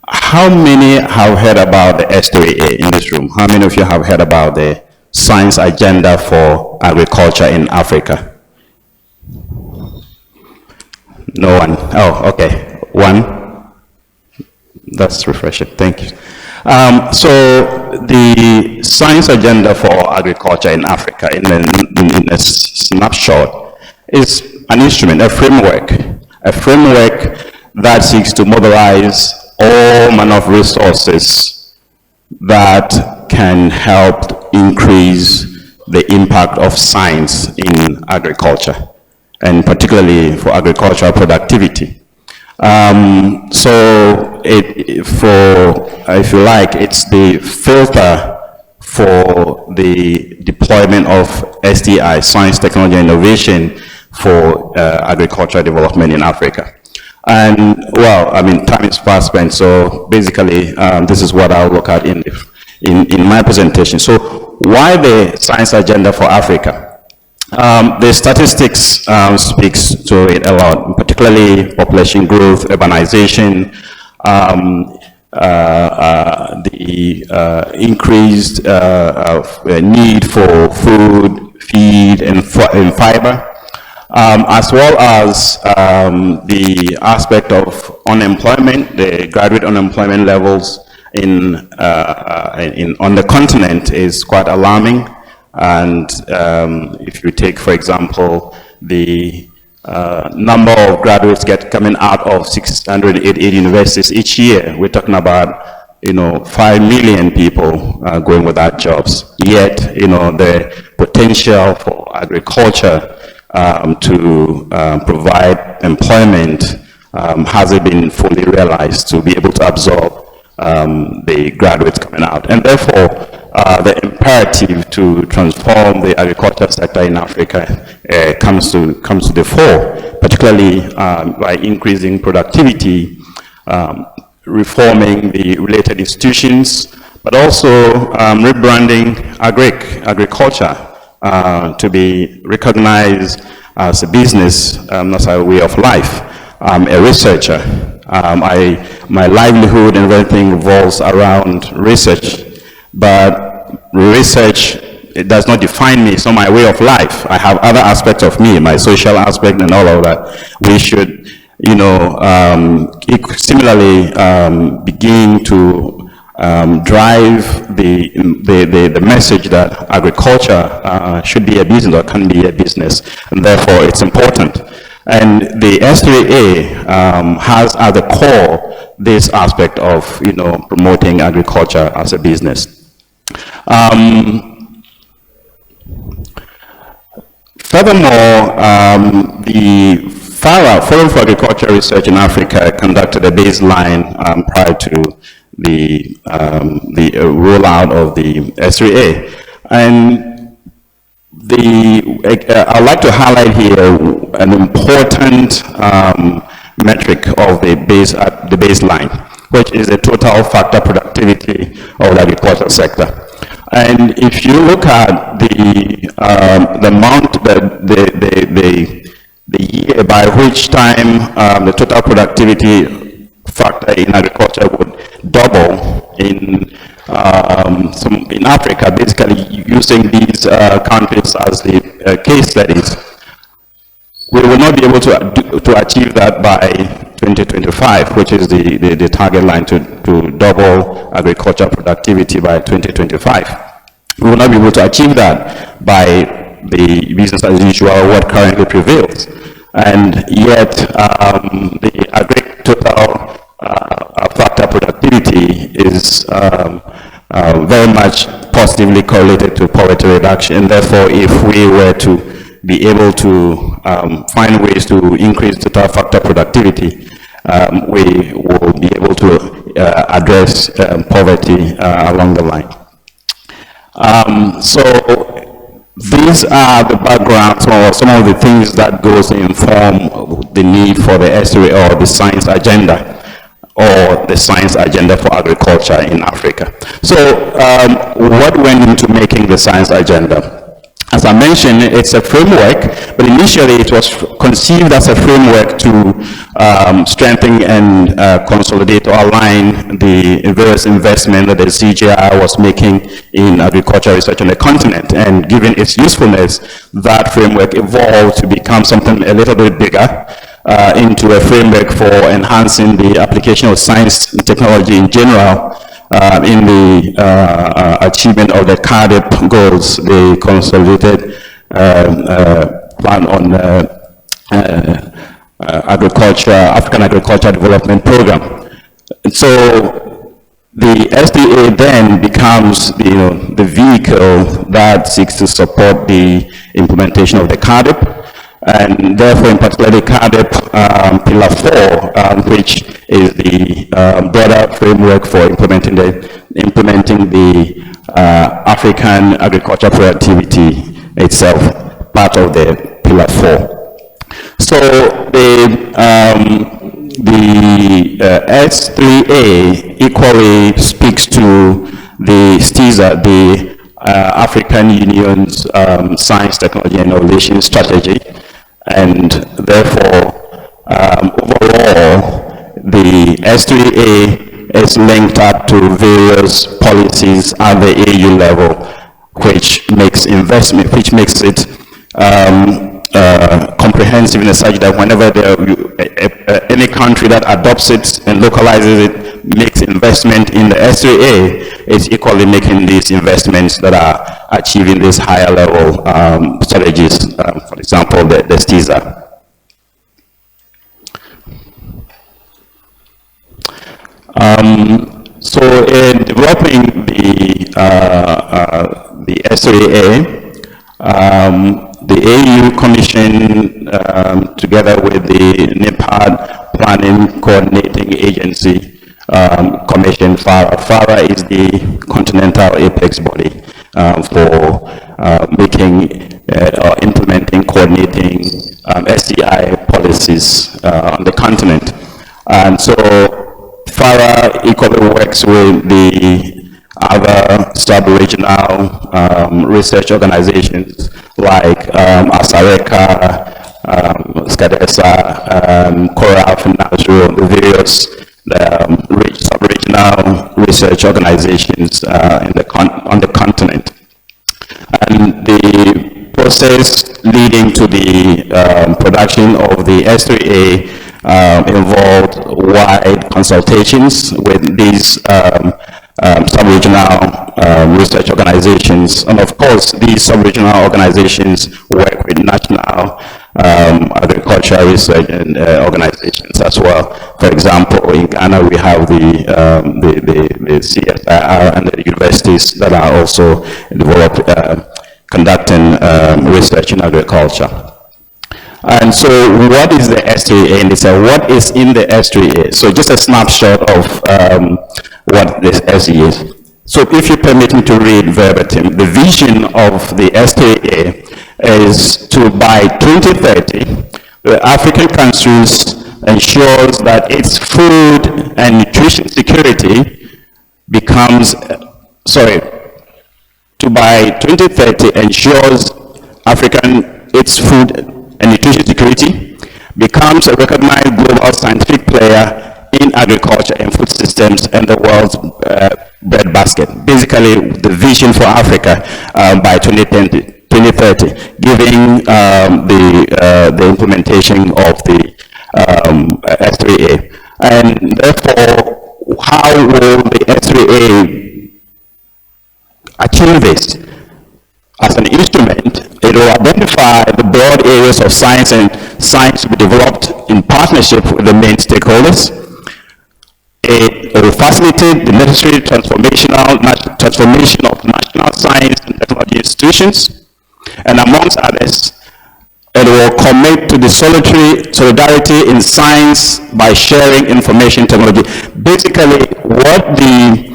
how many have heard about the S3A in this room? How many of you have heard about the Science Agenda for Agriculture in Africa? No one? Oh, okay. One? That's refreshing, thank you. So the Science Agenda for Agriculture in Africa, in a snapshot, is an instrument, a framework that seeks to mobilize all manner of resources that can help increase the impact of science in agriculture, and particularly for agricultural productivity. So if you like, it's the filter for the deployment of STI, Science, Technology, and Innovation, for agricultural development in Africa. And well, I mean, time is fast spent, so basically this is what I'll look at in my presentation. So why the Science Agenda for Africa? The statistics speaks to it a lot, particularly population growth, urbanization, the increased need for food, feed, and fiber, as well as the aspect of unemployment. The graduate unemployment levels on the continent is quite alarming. And if you take, for example, the number of graduates coming out of 688 universities each year, we're talking about, 5 million people going without jobs. Yet, the potential for agriculture to provide employment hasn't been fully realized to be able to absorb the graduates coming out. And therefore, the imperative to transform the agricultural sector in Africa comes to the fore, particularly by increasing productivity, reforming the related institutions, but also rebranding agriculture to be recognized as a business, as a way of life. I'm a researcher. My livelihood and everything revolves around research. But research, it does not define me. It's not my way of life. I have other aspects of me, my social aspect and all of that. We should, similarly begin to drive the message that agriculture should be a business or can be a business, and therefore it's important. And the S3A has at the core this aspect of promoting agriculture as a business. Furthermore, the Forum for Agriculture Research in Africa conducted a baseline prior to the rollout of the S3A. And I'd like to highlight here an important metric of the baseline, which is the total factor productivity of the agricultural sector. And if you look at the amount that the year by which time the total productivity factor in agriculture would double in Africa, basically using these countries as the case studies, we will not be able to achieve that by 2025, which is the target line to double agricultural productivity by 2025. We will not be able to achieve that by the business as usual, what currently prevails. And yet, the agri total factor productivity is very much positively correlated to poverty reduction. And therefore, if we were to be able to find ways to increase total factor productivity, we will be able to address poverty along the line. So these are the backgrounds or some of the things that goes to inform the need for the S3A or the science agenda, or the science agenda for agriculture in Africa. So what went into making the science agenda? As I mentioned, it's a framework, but initially it was conceived as a framework to strengthen and consolidate or align the various investment that the CGI was making in agricultural research on the continent. And given its usefulness, that framework evolved to become something a little bit bigger, into a framework for enhancing the application of science and technology in general, in the achievement of the CAADP goals, the consolidated plan on African Agriculture Development Program. And so the SDA then becomes the vehicle that seeks to support the implementation of the CAADP, and therefore in particular the CAADP Pillar 4, which is the broader framework for implementing the African agriculture productivity itself, part of the Pillar 4. So the S3A equally speaks to the STISA, the African Union's Science, Technology and Innovation Strategy, and therefore overall the S3A is linked up to various policies at the AU level, which makes it comprehensive in such that whenever any country that adopts it and localizes it makes investment in the S3A, is equally making these investments that are achieving these higher level strategies, for example, the STISA. So in developing the S3A, the AU Commission, together with the NEPAD Planning Coordinating Agency, Commission, FARA is the continental apex body for making or implementing, coordinating SDI policies on the continent. And so FARA equally works with the other sub-regional research organizations like ASARECA, SCADESA, CORAF, and NASRO, the various sub-regional research organizations on the continent. And the process leading to the production of the S3A involved wide consultations with these sub-regional research organizations. And of course, these sub-regional organizations work with national agricultural research and organizations as well. For example, in Ghana, we have the CSIR and the universities that are also conducting research in agriculture. And so what is the S3A? And it's what is in the S3A? So just a snapshot of what this S3A is. So if you permit me to read verbatim, the vision of the S3A is to, by 2030, the African countries ensures that its food and nutrition security becomes, to by 2030 ensures its food and nutrition security becomes a recognized global scientific player in agriculture and food systems and the world's breadbasket. Basically, the vision for Africa by 2030, giving the implementation of the S3A. And therefore, how will the S3A achieve this? As an instrument, it will identify the broad areas of science and science to be developed in partnership with the main stakeholders. It will facilitate the necessary transformation of national science and technology institutions, and amongst others, it will commit to the solidarity in science by sharing information technology. Basically, what the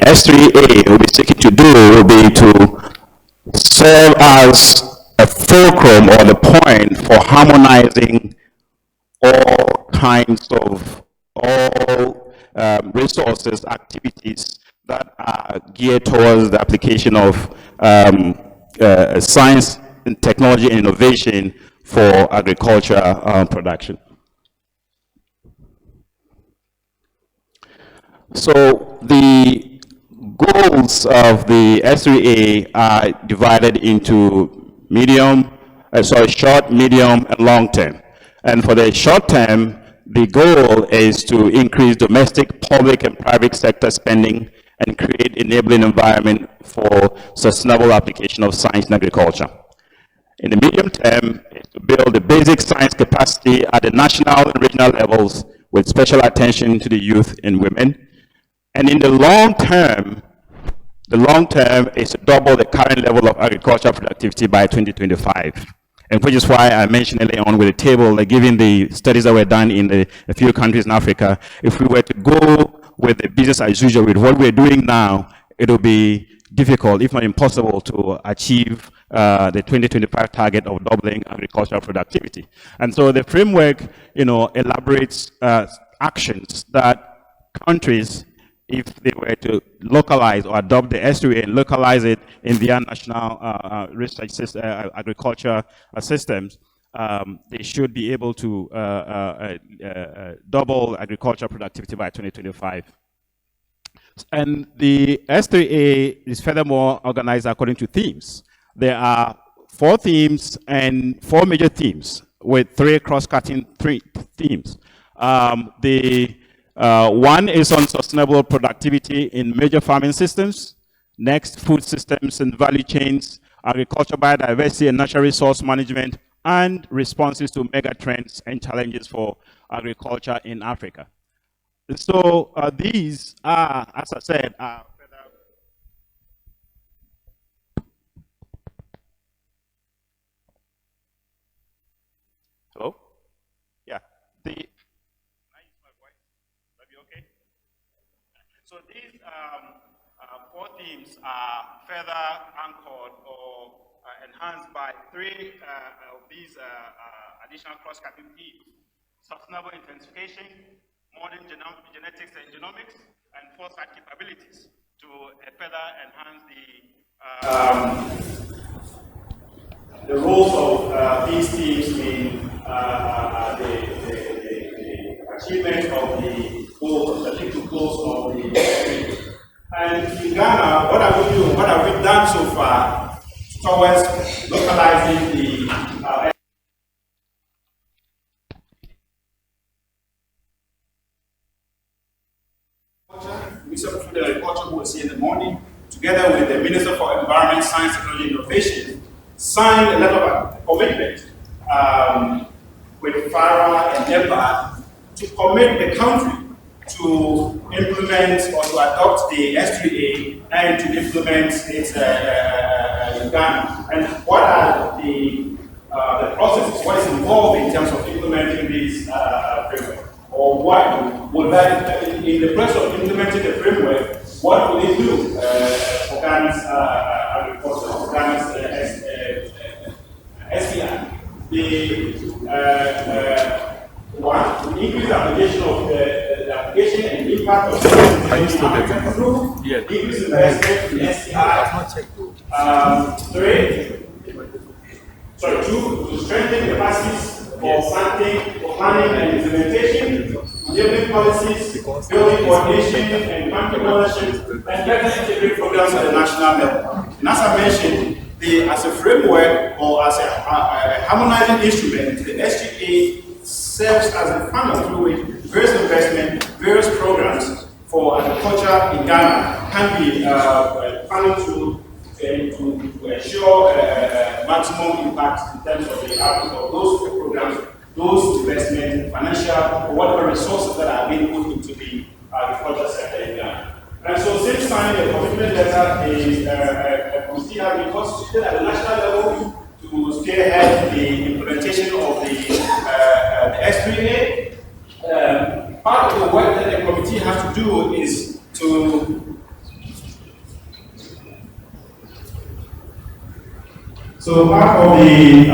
S3A will be seeking to do will be to serve as a fulcrum or the point for harmonizing all kinds of resources, activities that are geared towards the application of science and technology and innovation for agriculture production. So the goals of the S3A are divided into short, medium, and long term. And for the short term, the goal is to increase domestic, public, and private sector spending and create enabling environment for sustainable application of science in agriculture. In the medium term, is to build the basic science capacity at the national and regional levels with special attention to the youth and women. And in the long term is to double the current level of agricultural productivity by 2025. And which is why I mentioned earlier on with the table, like given the studies that were done in a few countries in Africa, if we were to go with the business as usual with what we're doing now, it will be difficult, if not impossible, to achieve the 2025 target of doubling agricultural productivity. And so the framework, elaborates actions that countries, if they were to localize or adopt the S3A and localize it in their national research agriculture systems, they should be able to double agricultural productivity by 2025. And the S3A is furthermore organized according to themes. There are 4 themes and 4 major themes with 3 cross-cutting themes. One is on sustainable productivity in major farming systems. Next, food systems and value chains, agriculture, biodiversity, and natural resource management, and responses to mega trends and challenges for agriculture in Africa. So these are, as I said, hello? Yeah. So these 4 themes are further anchored or enhanced by 3 of these additional cross-cutting themes: sustainable intensification, modern genetics and genomics, and foresight capabilities to further enhance the roles of these teams in the achievement of the goals, the strategic goals of the country. And in Ghana, what have we done so far towards localizing the Minister of Food and Agriculture, who was here in the morning, together with the Minister for Environment, Science, Technology, and Innovation, signed a letter of commitment with FARA and EMPA to commit the country to implement or to adopt the S3A and to implement it in Ghana. And what are the processes, what is involved in terms of implementing this framework? Or what would that, in the process of implementing the framework, what will it do for Ghana's agriculture, for Ghana's SPI? One, increase the application of the application and impact of the increase investment in SPI. Two, to strengthen capacities for planning and implementation, enabling policies, building coordination and country ownership, and better integrate programs at the national level. And as I mentioned, as a framework or as a harmonizing instrument, the SGA serves as a funnel through which various investment, various programs for agriculture in Ghana can be funneled to ensure maximum impact in terms of the output of those programs, those investment, financial, or whatever resources that are being put into the agriculture sector in Ghana. And so since signing the commitment letter, the committee has been constituted at the national level to spearhead the implementation of the S3A. Part of the work that the committee has to do is to So part of the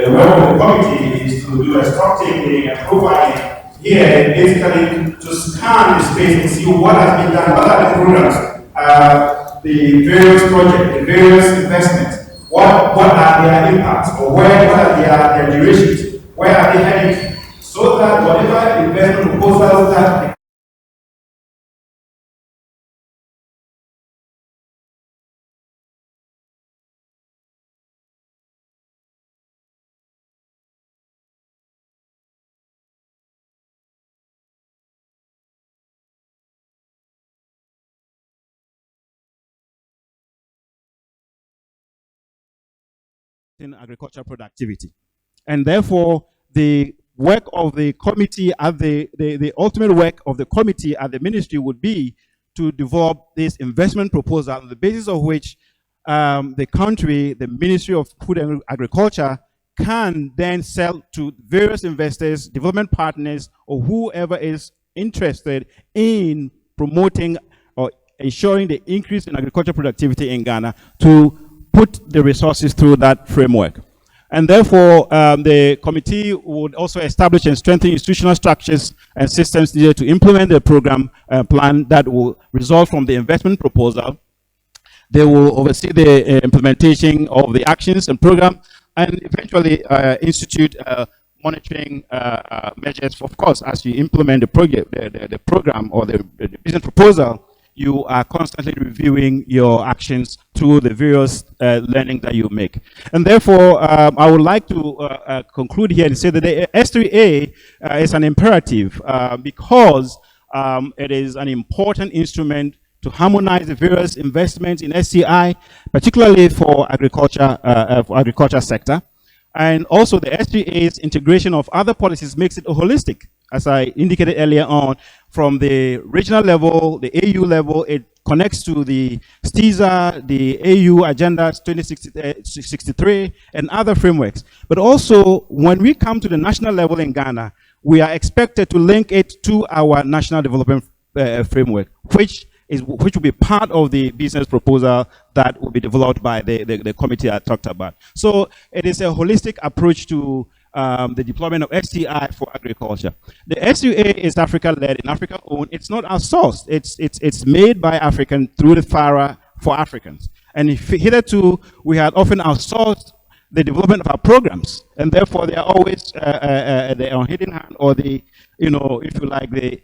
work of the committee is to do a stock taking and profiling here, basically to scan the space and see what has been done, what are the programs, the various projects, the various investments, what are their impacts, or what are their durations, where are they heading, so that whatever investment proposals that in agricultural productivity. And therefore, the work of the committee at the ultimate work of the committee at the ministry would be to develop this investment proposal on the basis of which the country, the Ministry of Food and Agriculture, can then sell to various investors, development partners, or whoever is interested in promoting or ensuring the increase in agricultural productivity in Ghana to put the resources through that framework. And therefore, the committee would also establish and strengthen institutional structures and systems needed to implement the program plan that will result from the investment proposal. They will oversee the implementation of the actions and program, and eventually institute monitoring measures. Of course, as you implement the program or the business proposal, you are constantly reviewing your actions through the various learning that you make. And therefore, I would like to conclude here and say that the S3A is an imperative because it is an important instrument to harmonize the various investments in SCI, particularly for agriculture sector. And also the S3A's integration of other policies makes it holistic. As I indicated earlier on, from the regional level, the AU level, it connects to the STISA, the AU Agenda 2063, and other frameworks. But also, when we come to the national level in Ghana, we are expected to link it to our national development framework, which will be part of the business proposal that will be developed by the committee I talked about. So it is a holistic approach to the deployment of STI for agriculture. The SUA is Africa-led and Africa-owned. It's not outsourced. It's made by Africans through the FARA for Africans. And hitherto, we had often outsourced the development of our programs, and therefore they are always on hidden hand, or the, if you like, the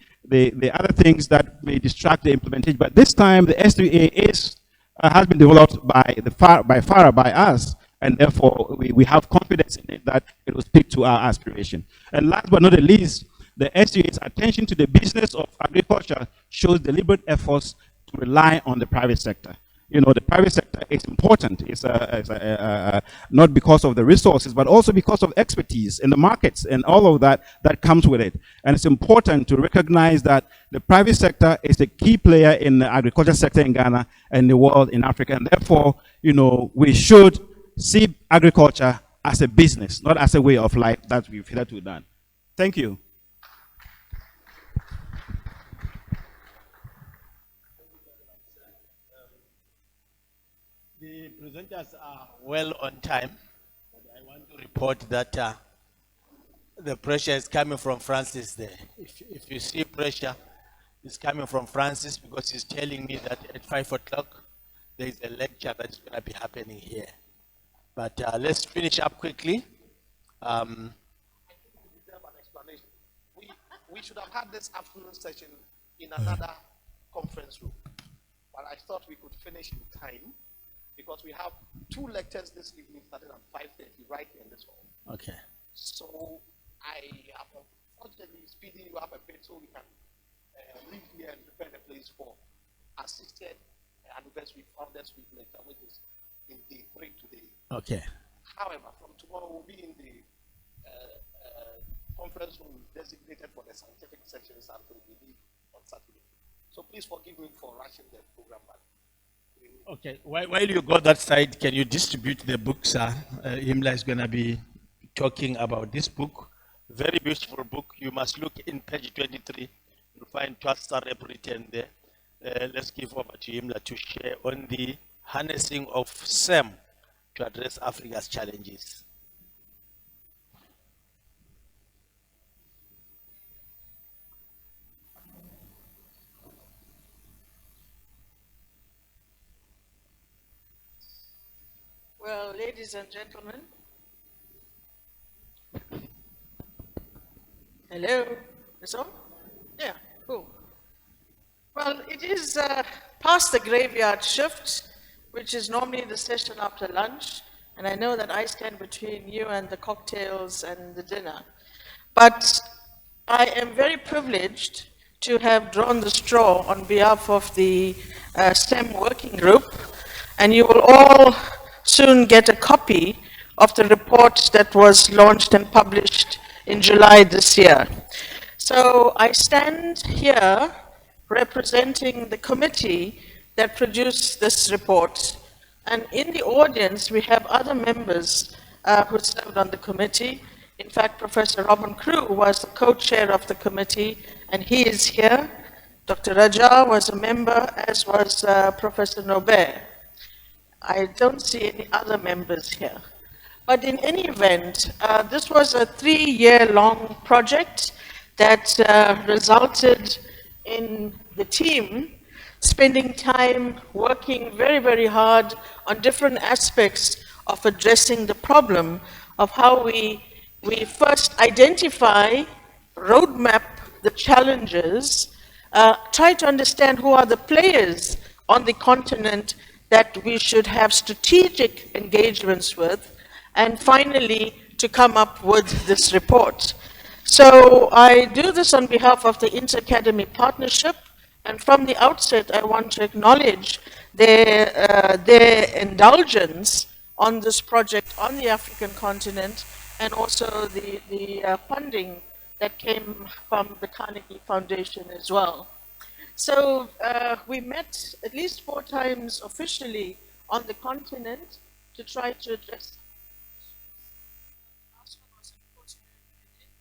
other things that may distract the implementation. But this time, the S3A has been developed by FARA, by us, and therefore we have confidence in it that it will speak to our aspiration. And last but not the least, the SUA's attention to the business of agriculture shows deliberate efforts to rely on the private sector. You know, the private sector is important. It's not because of the resources, but also because of expertise in the markets and all of that that comes with it. And it's important to recognize that the private sector is a key player in the agriculture sector in Ghana and the world in Africa. And therefore, you know, we should see agriculture as a business, not as a way of life that we've hitherto done. Thank you. The presenters are well on time, but I want to report that the pressure is coming from Francis there. If you see pressure, it's coming from Francis because he's telling me that at 5 o'clock there is a lecture that is going to be happening here. But let's finish up quickly. We should have had this afternoon session in another conference room, but I thought we could finish in time because we have 2 lectures this evening starting at 5:30 right here in this hall. Okay. So I am unfortunately speeding you up a bit so we can leave here and prepare the place for assisted anniversary Founders Week lecture, which is in day 3 today. Okay. However, from tomorrow we'll be in the conference room designated for the scientific sections until we leave on Saturday. So please forgive me for rushing the program back. Okay, while you go that side, can you distribute the books? Imla is going to be talking about this book. Very beautiful book. You must look in page 23. You'll find Twasta Rep written there. Let's give over to Imla to share on the harnessing of SEM to address Africa's challenges. Well, ladies and gentlemen, hello, is on? Yeah, cool. Well, it is past the graveyard shift, which is normally the session after lunch, and I know that I stand between you and the cocktails and the dinner. But I am very privileged to have drawn the straw on behalf of the STEM working group, and you will all soon get a copy of the report that was launched and published in July this year. So I stand here representing the committee that produced this report. And in the audience, we have other members who served on the committee. In fact, Professor Robin Crew was the co-chair of the committee, and he is here. Dr. Raja was a member, as was Professor Nobert. I don't see any other members here. But in any event, this was a 3-year-long project that resulted in the team spending time working very, very hard on different aspects of addressing the problem of how we first identify, roadmap the challenges, try to understand who are the players on the continent that we should have strategic engagements with, and finally to come up with this report. So I do this on behalf of the Inter-Academy Partnership, and from the outset I want to acknowledge their indulgence on this project on the African continent, and also the funding that came from the Carnegie Foundation as well. So we met at least 4 times officially on the continent to try to address. Last one was in Portugal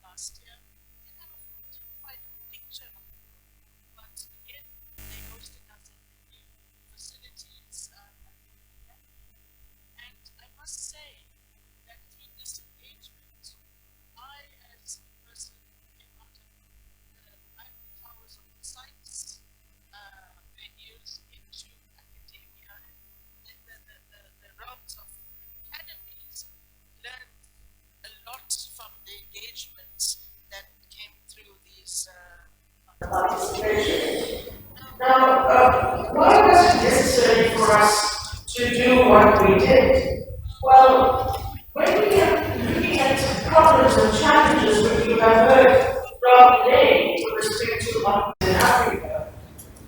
last year. They kind of didn't find a picture of it, but again, they hosted us at the new facilities. And I must say that through this engagement, I, as a person, came out of the ivory towers of the science venues into academia and the realms of academies, learned a lot from the engagements that came through these participations. Now, why was it necessary for us to do what we did? Well, when we are looking at problems and challenges, which you have heard from bring to democracy in Africa,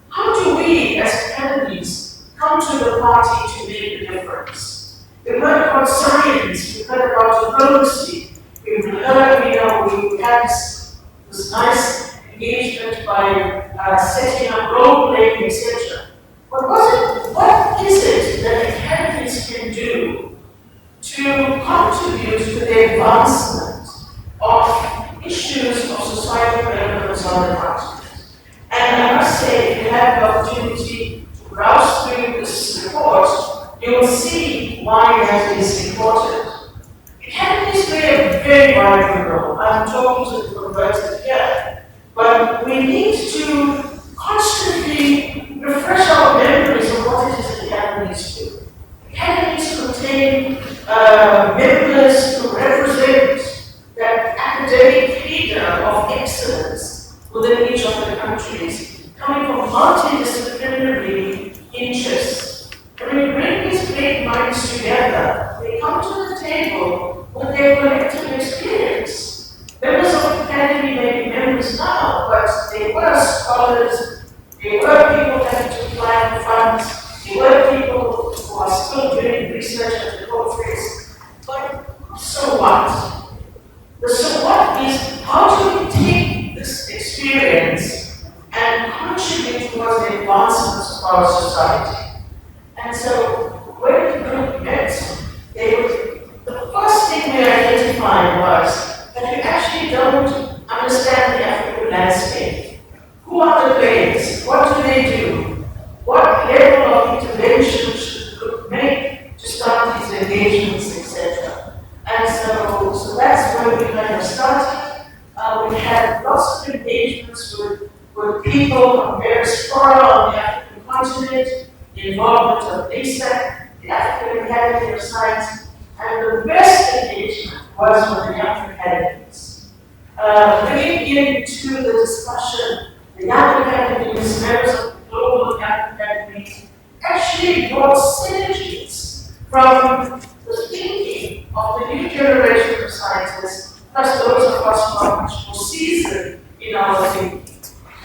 how do we as academies come to the party to make a difference? We've heard about science, we've heard about diplomacy, we've heard, we had this nice engagement by setting up role playing, etc. But what is it that academies can do to contribute to the advancement of issues of societal relevance on the continent? And I must say, if you have the opportunity to browse through this report, you will see why that is important. Academies play a very vital role. I'm talking to the converted here, but we need to constantly refresh our memories of what it is academies do. Academies contain members who represent that academic leader of excellence within each of the countries, coming from multidisciplinary interests. And when you bring these great minds together, they come to the table with their collective experience. Members of the academy may be members now, but they were scholars, they were people having to apply for funds, they were people who are still doing research at the courses. But so what? The so what is, how do we take this experience and contribute towards the advancements of our society? And so when the group met, the first thing we identified was that we actually don't understand the African landscape. Who are the players? What do they do? What level of intervention should the group make to start these engagements, etc.? And so that's where we kind of started. We had lots of engagements with people from various fora on the African continent, the involvement of ASAC, the African Academy of Science, and the best engagement was with the young academies. Bringing into the discussion the young academies, members of the global young academy, actually brought synergies from the thinking of the new generation of scientists, plus those of us who are much more seasoned in our thinking.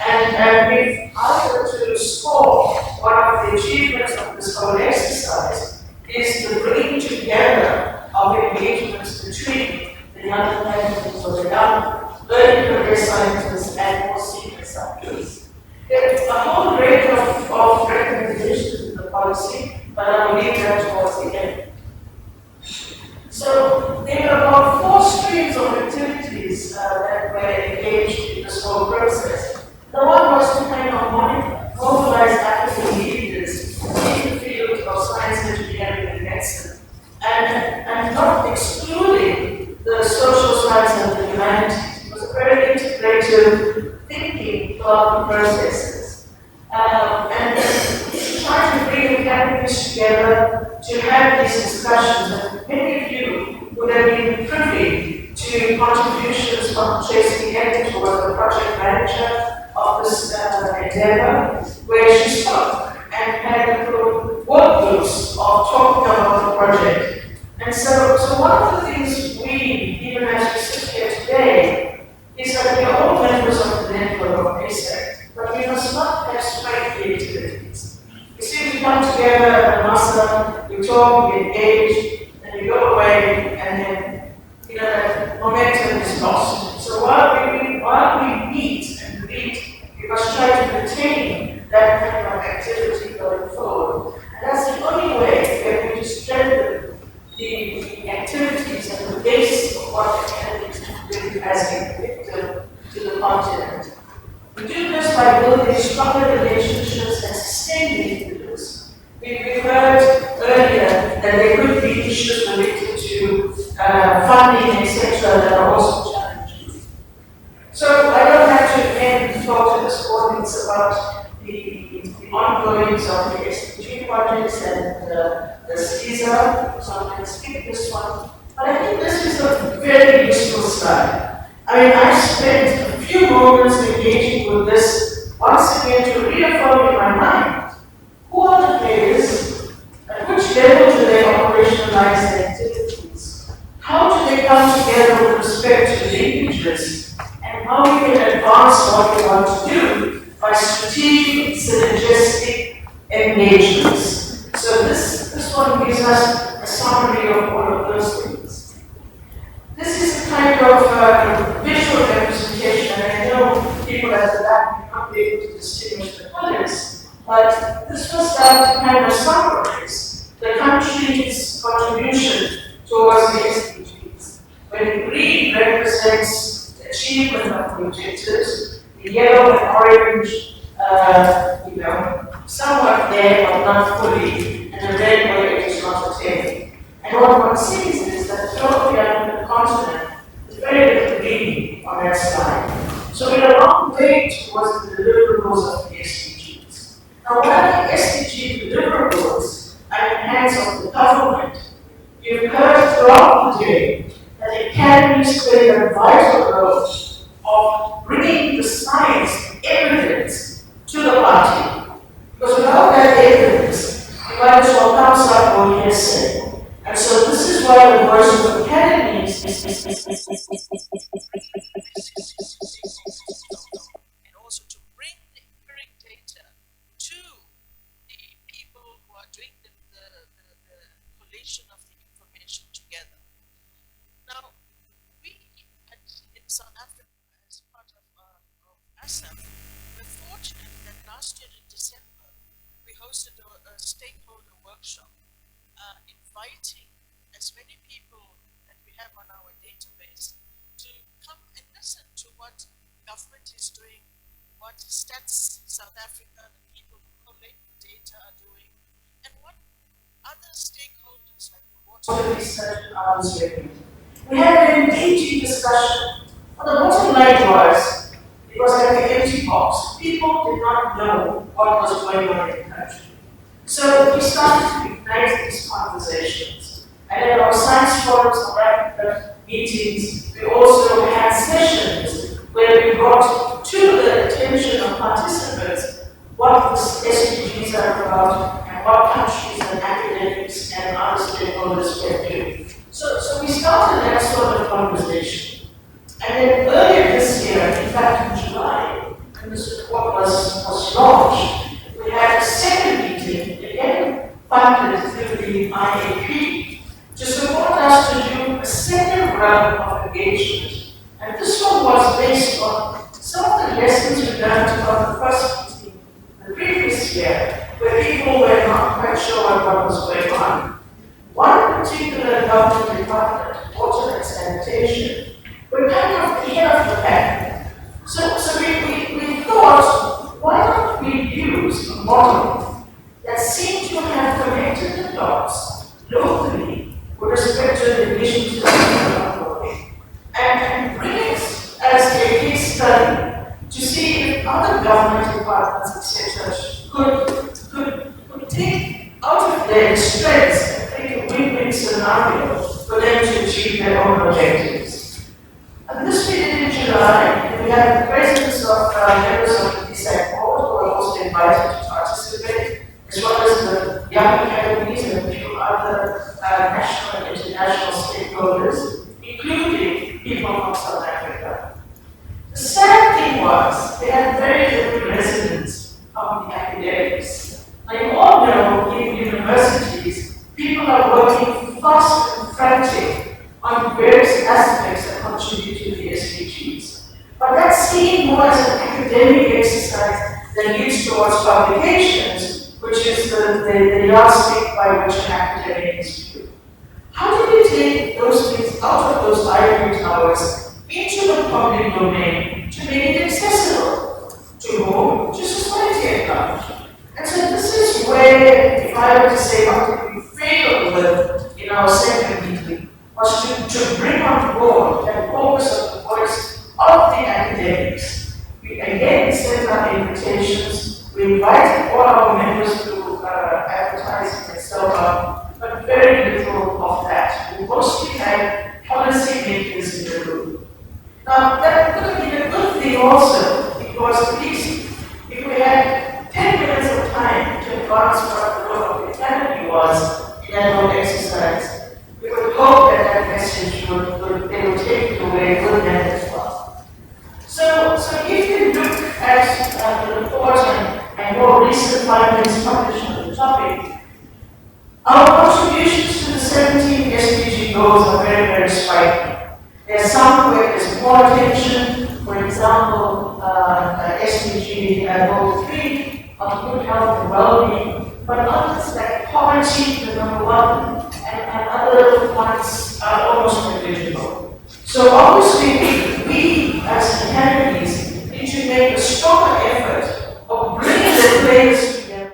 And we've asked to score one of the achievements of this whole exercise is the bringing together of engagements between the young academies or the young early career scientists and more senior scientists. There's a whole range of recommendations in the policy, but I will leave that towards the end. So there are about 4 streams of activities that were engaged in this whole process. The one was to kind of mobilize African leaders in the field of science, engineering, and medicine, and not excluding the social science and the humanities. It was a very integrative thinking about the processes. And trying to bring academies together to have these discussions. And many of you would have been privy to contributions from Tracy Hector, who was the project manager of this endeavor, where she spoke and had work groups of talking about the project. And so one of the things we, even as we sit here today, is that we are all members of the network of ASAC, but we must not have straight activities. We seem to come together at the Masa, we talk, we engage, and we go away, and then that momentum is lost. So while we meet and read, we must try to maintain that kind of activity going forward. And that's the only way that we strengthen the activities and the base of what academies can do as a victim to the continent. We do this by building stronger relationships and sustaining leaders. We heard earlier that there could be issues related to funding, etc., that are also challenging. So I don't have to again talk to this audience about the ongoings of the SDG projects and the CISA, so I'm going to skip this one. But I think this is a very useful slide. I mean, I spent a few moments engaging with this once again to reaffirm in my mind who are the players, at which level do they operationalize their activities, how do they come together with respect to linkages, and and how we can advance what we want to do by strategic, synergistic engagements. So this one gives us a summary of all of those things. This is a kind of visual representation, and I know people at the back may not be able to distinguish the colors, but this was done to kind of summarize the country's contribution towards the SDGs. When green represents the achievement of the objectives, the yellow and orange, somewhat there but not fully, and the red where it is not attained. And what one sees is that throughout the continent, there's very little green on that slide. So we're a long way towards the deliverables of the SDGs. Now, while the SDG deliverables are in the hands of the government, you've heard throughout the day that academies play a vital role of bringing the science and evidence to the party. Because without that evidence, you might as well come up on hearsay. And so this is why the voice of academies and also to bring the empiric data to the people who are doing the collation of the information together. Now, we in South Africa, as part of ASAP, we're fortunate that last year in December, we hosted a stakeholder workshop inviting as many people that we have on our database to come and listen to what government is doing, what Stats South Africa, the people who collect the data are doing, and what other stakeholders like the water research and others doing. We had an engaging discussion. Well, the bottom line was, it was like an empty box. People did not know what was going on in the country. So we started to ignite these conversations. And at our science forums or meetings, we also had sessions where we brought to the attention of participants what the SDGs are about and what countries and academics and other stakeholders can do. So we started that sort of conversation. And then earlier this year, in fact in July, when this report was launched, we had a second meeting, again funded through the IAP, to support us to do a second round of engagement. And this one was based on some of the lessons we learned from the first meeting the previous year, where people were not quite sure what was going on. One particular government department, water and sanitation, were kind of ahead of the pack. So we thought, why don't we use a model that seemed to have connected the dots locally with respect to the emissions and bring it as a case study to see if other government departments, etc., could take out of their strengths and create a win-win scenario for them to achieve their own objectives. And this we did in July, and we had the presence of members of the DSAC board who were also invited to participate, as well as the young academies and a few other national and international stakeholders, including people from South Africa. The sad thing was, they had very little resonance from the academics. Now you all know, in universities, people are working fast and frantic on various aspects that contribute to the SDGs. But that's seen more as an academic exercise that leads towards publications, which is the yardstick by which an academic is viewed. How do we take those things out of those ivory towers into the public domain to make it accessible to whom? To society at large. And so this is where, if I were to say what did we fail with in our second meeting, was to bring on board that focus of the voice of the academics. We again sent out invitations. We invited all our members to advertising and so on, but very little of that. We mostly had policy makers in the room. Now, that could have been a good thing also, because at least if we had 10 minutes of time to advance what the role of the academy was in that whole exercise, we would hope that that message they would take it away with them as well. topic is more attention. For example, SDG Goal 3 of good health and well-being, but others like poverty, the number one, and other ones are almost negligible. So obviously, we as academies need to make a stronger effort of bringing the players together.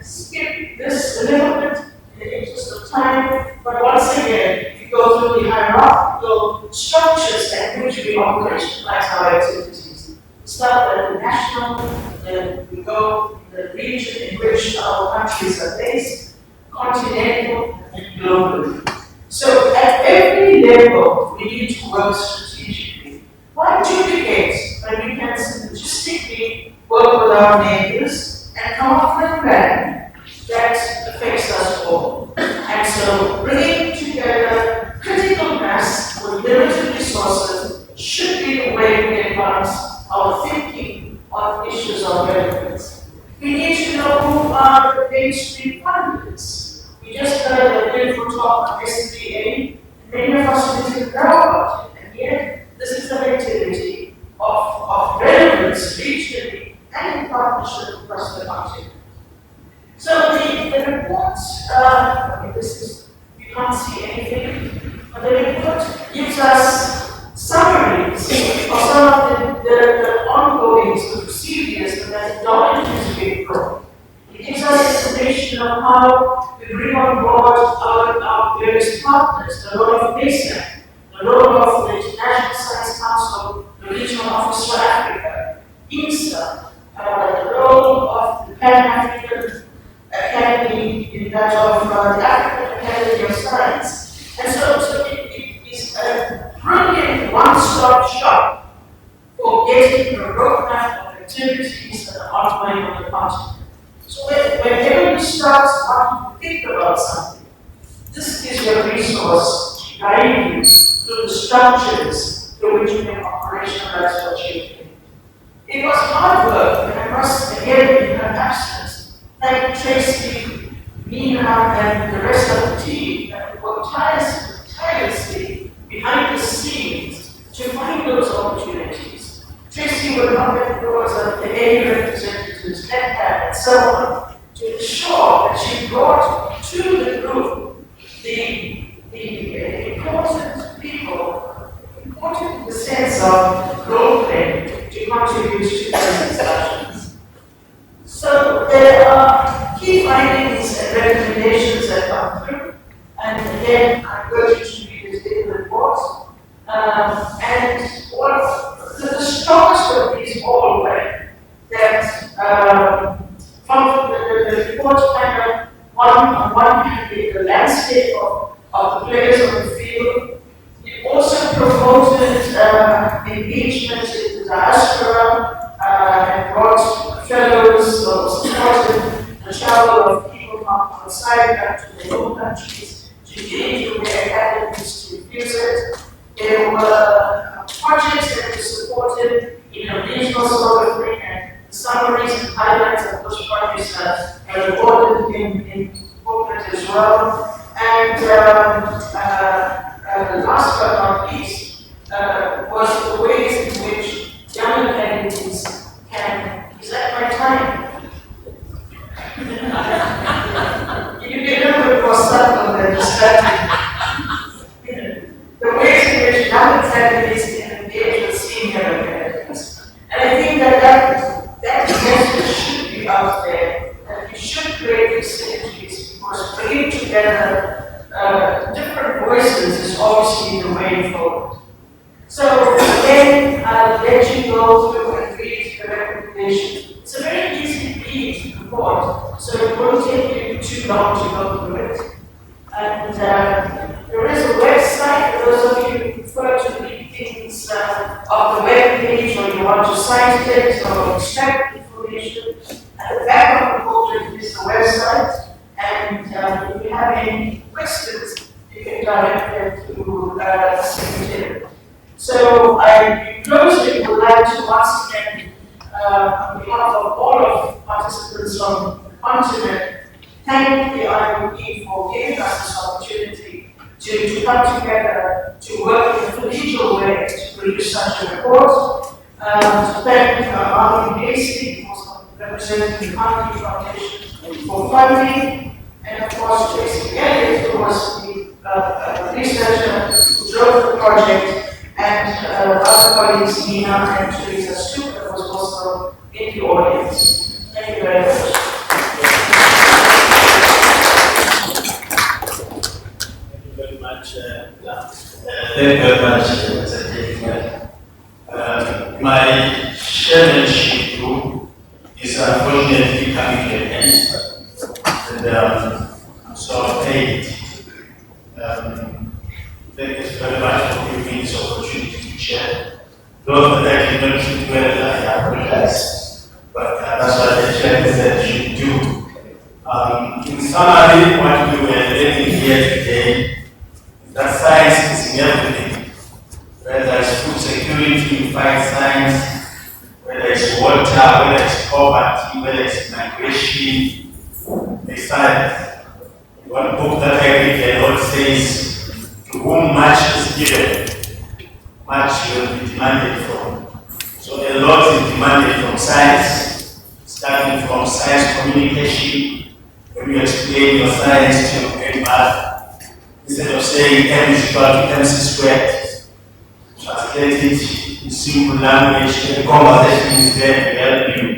Skip this a little bit in the interest of time, but once again, we go through the hierarchical structures at which we operationalize our activities. We start at the national, then we go in the region in which our countries are based, continental, and global. So at every level, we need to work strategically. Why duplicate when we can synergistically work with our neighbors and come up with a plan that affects us all? And so bringing together critical mass with limited resources should be the way we advance our thinking on issues of relevance. We need to know who are the mainstream funders. We just heard a beautiful talk on SBA, and many of us didn't know about it, and yet this is an activity of relevance regionally and in partnership across the continent. So the report, you can't see anything, but the report gives us summaries of some of the ongoings, the procedures, the methodologies we employ. It gives us information on how we bring on board our various partners, the role of NASAC, the role of the International Science Council, the Regional Office for Africa, IMSA, the role of the Pan-African Academy in that of the African Academy of Science. And so it is a brilliant one-stop shop for getting a roadmap of activities that are ongoing on the continent. So whenever you start starting to think about something, this is your resource to guide you through the structures through which you can operationalize what you're doing. It was hard work, and I must again, in her absence, thank Tracy, Nina, and the rest of the team that worked tirelessly behind the scenes to find those opportunities. Tracy would not let go of the AA representatives, NCAP, and so on, to ensure that she brought to the group the important people, important in the sense of role-playing, to contribute to these discussions. So there are key findings and recommendations that come through, and again, I'm going to read this in the report. And the strongest of these all were that from the report kind of on one hand the landscape of the players on the field. It also promoted engagement in the diaspora and brought fellows or supported the travel of people from outside back to their own countries to engage with their academies to visit. There were projects that were supported in a regional sort of thing, and the summaries and highlights of those projects are recorded in booklet as well. And last but not least was the ways in which young academies can, is that my time? You can never be more subtle than distracting. The ways in which young academies can engage with senior academies. And I think that message should be out there, that we should create these synergies, because bringing together different voices is obviously the way forward. So again, I'll let you go through and read the recommendation. It's a very easy read report, so it won't take you too long to go through it. And there is a website for those of you who prefer to read things of the web page, or you want to cite it or extract information. At the back of the booklet is the website. And if you have any questions, directed to the Secretary. So I closely would like to once again, on behalf of all of participants from the continent, thank the IOE for giving us this opportunity to come together to work in a collegial way to produce such a report. To thank Armin Casey, representing the Country Foundation, for funding, and of course Tracy Elliott, who was the researcher who drove the project, and other colleagues, Nina and Teresa Stupa, was also in the audience. Thank you very much. Thank you very much. Thank you very much, Mr. Chairman. My chairmanship group is unfortunately coming to an end, and I'm so paid. Thank you very much for giving me this opportunity to share. Though that I did not do well, I apologize, but that's what the chairman said should do. In summary, what we were learning here today is that science is in everything. Whether it's food security, you find science, whether it's water, whether it's poverty, whether it's migration, it's science. One book that I read, the Lord says, to whom much is given, much will be demanded from. So a lot is demanded from science, starting from science communication. When you explain your science to your math, instead of saying M is equal to MC squared, translate it in simple language, the conversation is there to help you.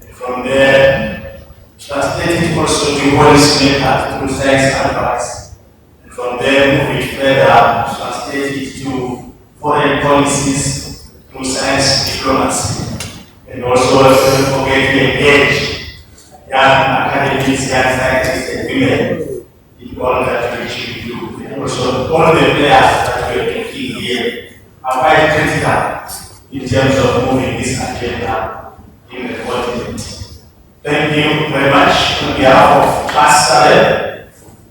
And from there, translate it also to what is made through science advice. And from there, move it further, translate it to foreign policies through science diplomacy. And also, don't forget to engage young academies, young scientists, and women in all that we should do. And also, all the players that we are taking here are quite critical in terms of moving this agenda in the continent. Thank you very much on behalf of Pastor,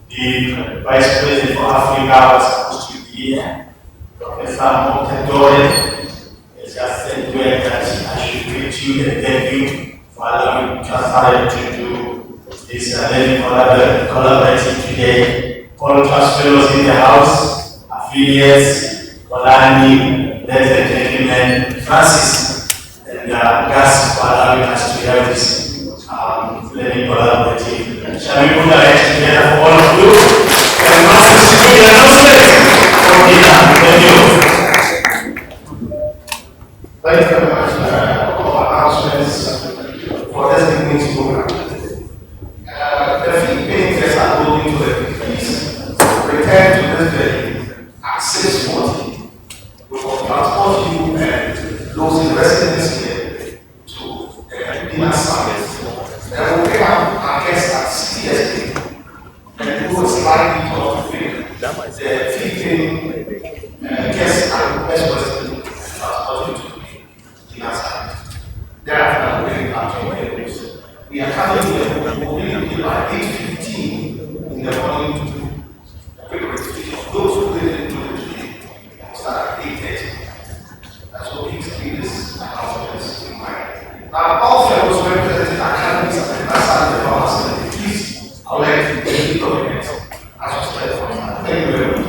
the Vice President for Africa was supposed to be here. Professor Montedore has just said that I should greet you and thank you for allowing Pastor to do this learning collaborative today. All trust fellows in the house, affiliates, Olani, ladies and gentlemen, Francis, and GAAS for allowing us to have this learning collaborative. Shall we put our hands together for all of you? And Francis, give an announcement for dinner. Thank you. Thank you very much for announcements for this evening's program. The fee painters are going to the police. Return to this day at 6:40. We will transport you and those in residence here to dinner service. Then we'll pick up our guests at CSP and we will slightly talk with the 15 guests and best person transported to dinner service. Thereafter, we'll pick up your windows. We are coming here, we will be by 8:15 in the morning to do a quick repetition. Those who didn't do it today start at 8:30. That's what we keep this announcements in mind. Now, all fellows representing academies and ambassadors of our please collect the documents as was said for us. Thank you very much.